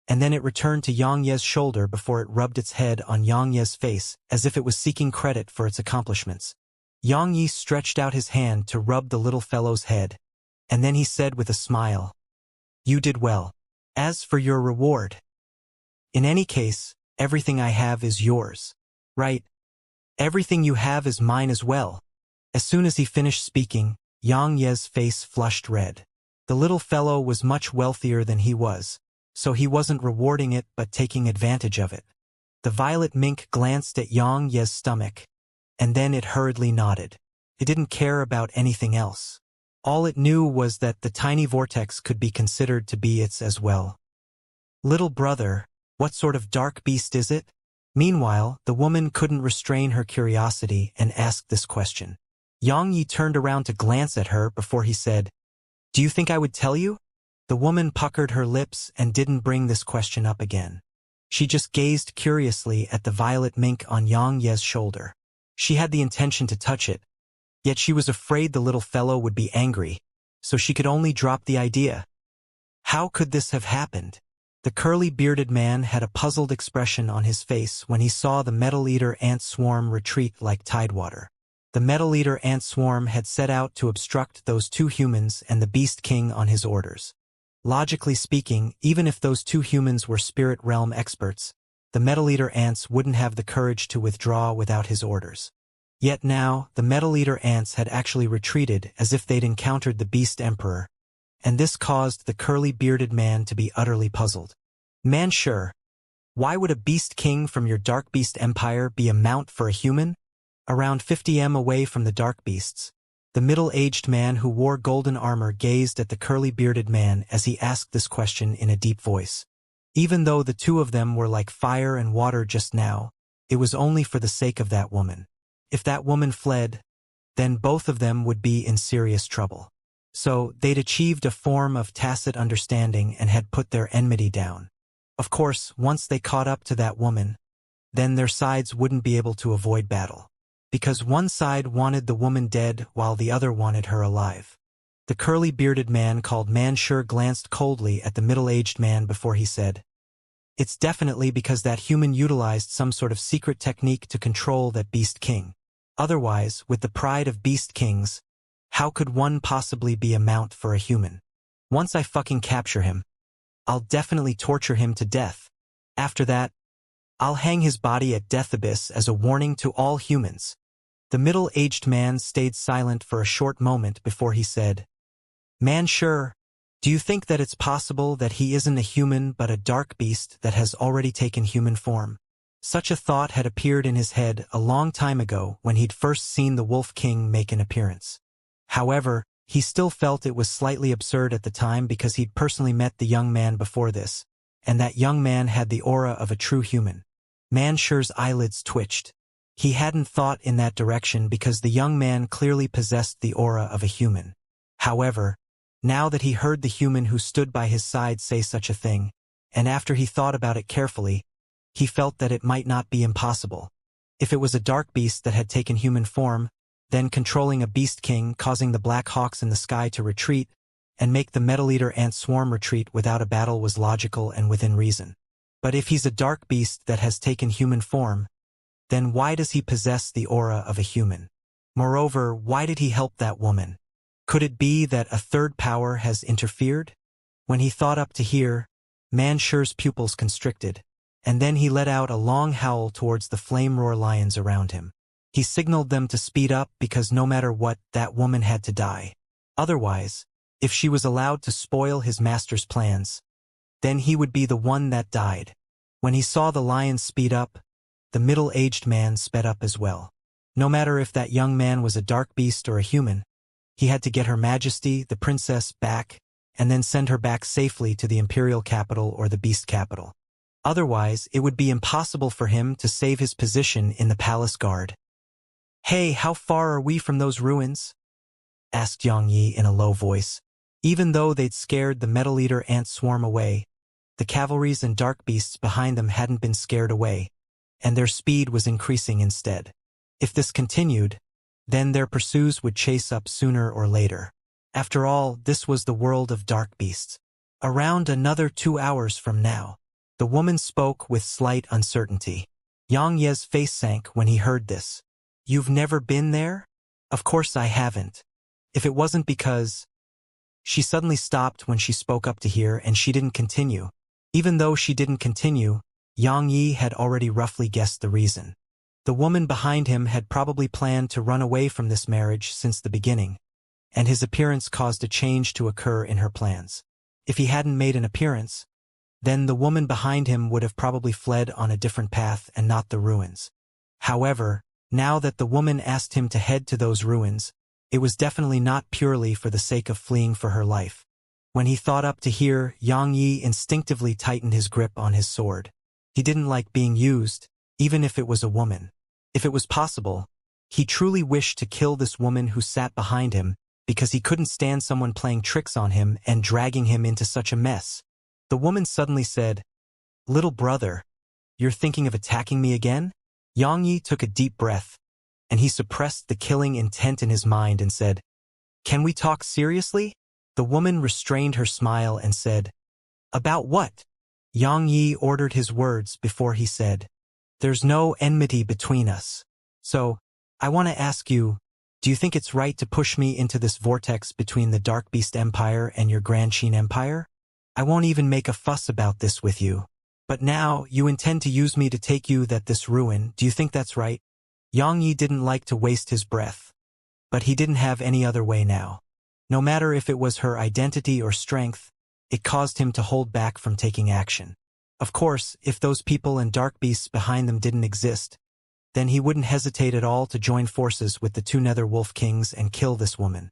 and then it returned to Xianxia's shoulder before it rubbed its head on Xianxia's face as if it was seeking credit for its accomplishments. Xiangyi stretched out his hand to rub the little fellow's head, and then he said with a smile, "You did well. As for your reward, in any case, everything I have is yours. Right? Everything you have is mine as well." As soon as he finished speaking, Yang Ye's face flushed red. The little fellow was much wealthier than he was, so he wasn't rewarding it but taking advantage of it. The violet mink glanced at Yang Ye's stomach, and then it hurriedly nodded. It didn't care about anything else. All it knew was that the tiny vortex could be considered to be its as well. "Little brother, what sort of dark beast is it?" Meanwhile, the woman couldn't restrain her curiosity and asked this question. Yang Yi turned around to glance at her before he said, "Do you think I would tell you?" The woman puckered her lips and didn't bring this question up again. She just gazed curiously at the violet mink on Yang Ye's shoulder. She had the intention to touch it, yet she was afraid the little fellow would be angry, so she could only drop the idea. How could this have happened? The curly-bearded man had a puzzled expression on his face when he saw the metal-eater ant swarm retreat like tidewater. The metal-eater ant swarm had set out to obstruct those two humans and the Beast King on his orders. Logically speaking, even if those two humans were spirit realm experts, the metal-eater ants wouldn't have the courage to withdraw without his orders. Yet now, the metal-eater ants had actually retreated as if they'd encountered the Beast Emperor, and this caused the curly-bearded man to be utterly puzzled. "Man, sure. Why would a Beast King from your Dark Beast Empire be a mount for a human?" Around 50 m away from the Dark Beasts, the middle-aged man who wore golden armor gazed at the curly-bearded man as he asked this question in a deep voice. Even though the two of them were like fire and water just now, it was only for the sake of that woman. If that woman fled, then both of them would be in serious trouble. So, they'd achieved a form of tacit understanding and had put their enmity down. Of course, once they caught up to that woman, then their sides wouldn't be able to avoid battle. Because one side wanted the woman dead while the other wanted her alive. The curly-bearded man called Manshur glanced coldly at the middle-aged man before he said, "It's definitely because that human utilized some sort of secret technique to control that Beast King. Otherwise, with the pride of Beast Kings, how could one possibly be a mount for a human? Once I fucking capture him, I'll definitely torture him to death. After that, I'll hang his body at Death Abyss as a warning to all humans." The middle-aged man stayed silent for a short moment before he said, "Man, sure. Do you think that it's possible that he isn't a human but a dark beast that has already taken human form?" Such a thought had appeared in his head a long time ago when he'd first seen the Wolf King make an appearance. However, he still felt it was slightly absurd at the time because he'd personally met the young man before this, and that young man had the aura of a true human. Manshur's eyelids twitched. He hadn't thought in that direction because the young man clearly possessed the aura of a human. However, now that he heard the human who stood by his side say such a thing, and after he thought about it carefully, he felt that it might not be impossible. If it was a dark beast that had taken human form, then controlling a Beast King causing the Black Hawks in the sky to retreat and make the metal-eater ant swarm retreat without a battle was logical and within reason. But if he's a dark beast that has taken human form, then why does he possess the aura of a human? Moreover, why did he help that woman? Could it be that a third power has interfered? When he thought up to here, Manshur's pupils constricted, and then he let out a long howl towards the flame-roar lions around him. He signaled them to speed up because no matter what, that woman had to die. Otherwise, if she was allowed to spoil his master's plans, then he would be the one that died. When he saw the lions speed up, the middle-aged man sped up as well. No matter if that young man was a dark beast or a human, he had to get Her Majesty, the princess, back, and then send her back safely to the imperial capital or the beast capital. Otherwise, it would be impossible for him to save his position in the palace guard. "Hey, how far are we from those ruins?" asked Yang Yi in a low voice. Even though they'd scared the metal-eater ant swarm away, the cavalries and dark beasts behind them hadn't been scared away, and their speed was increasing instead. If this continued, then their pursuers would chase up sooner or later. After all, this was the world of dark beasts. Around another 2 hours from now, the woman spoke with slight uncertainty. Xianxia's face sank when he heard this. You've never been there? Of course I haven't. If it wasn't because... She suddenly stopped when she spoke up to hear, and she didn't continue. Even though she didn't continue, Xianxia had already roughly guessed the reason. The woman behind him had probably planned to run away from this marriage since the beginning, and his appearance caused a change to occur in her plans. If he hadn't made an appearance, then the woman behind him would have probably fled on a different path and not the ruins. However, now that the woman asked him to head to those ruins, it was definitely not purely for the sake of fleeing for her life. When he thought up to here, Xianxia instinctively tightened his grip on his sword. He didn't like being used, even if it was a woman. If it was possible, he truly wished to kill this woman who sat behind him, because he couldn't stand someone playing tricks on him and dragging him into such a mess. The woman suddenly said, "Little brother, you're thinking of attacking me again?" Xianxia took a deep breath, and he suppressed the killing intent in his mind and said, "Can we talk seriously?" The woman restrained her smile and said, "About what?" Xianxia ordered his words before he said, "There's no enmity between us. So, I want to ask you, do you think it's right to push me into this vortex between the Dark Beast Empire and your Grand Qin Empire? I won't even make a fuss about this with you. But now, you intend to use me to take you to this ruin, do you think that's right?" Xianxia didn't like to waste his breath, but he didn't have any other way now. No matter if it was her identity or strength, it caused him to hold back from taking action. Of course, if those people and dark beasts behind them didn't exist, then he wouldn't hesitate at all to join forces with the two Nether Wolf Kings and kill this woman.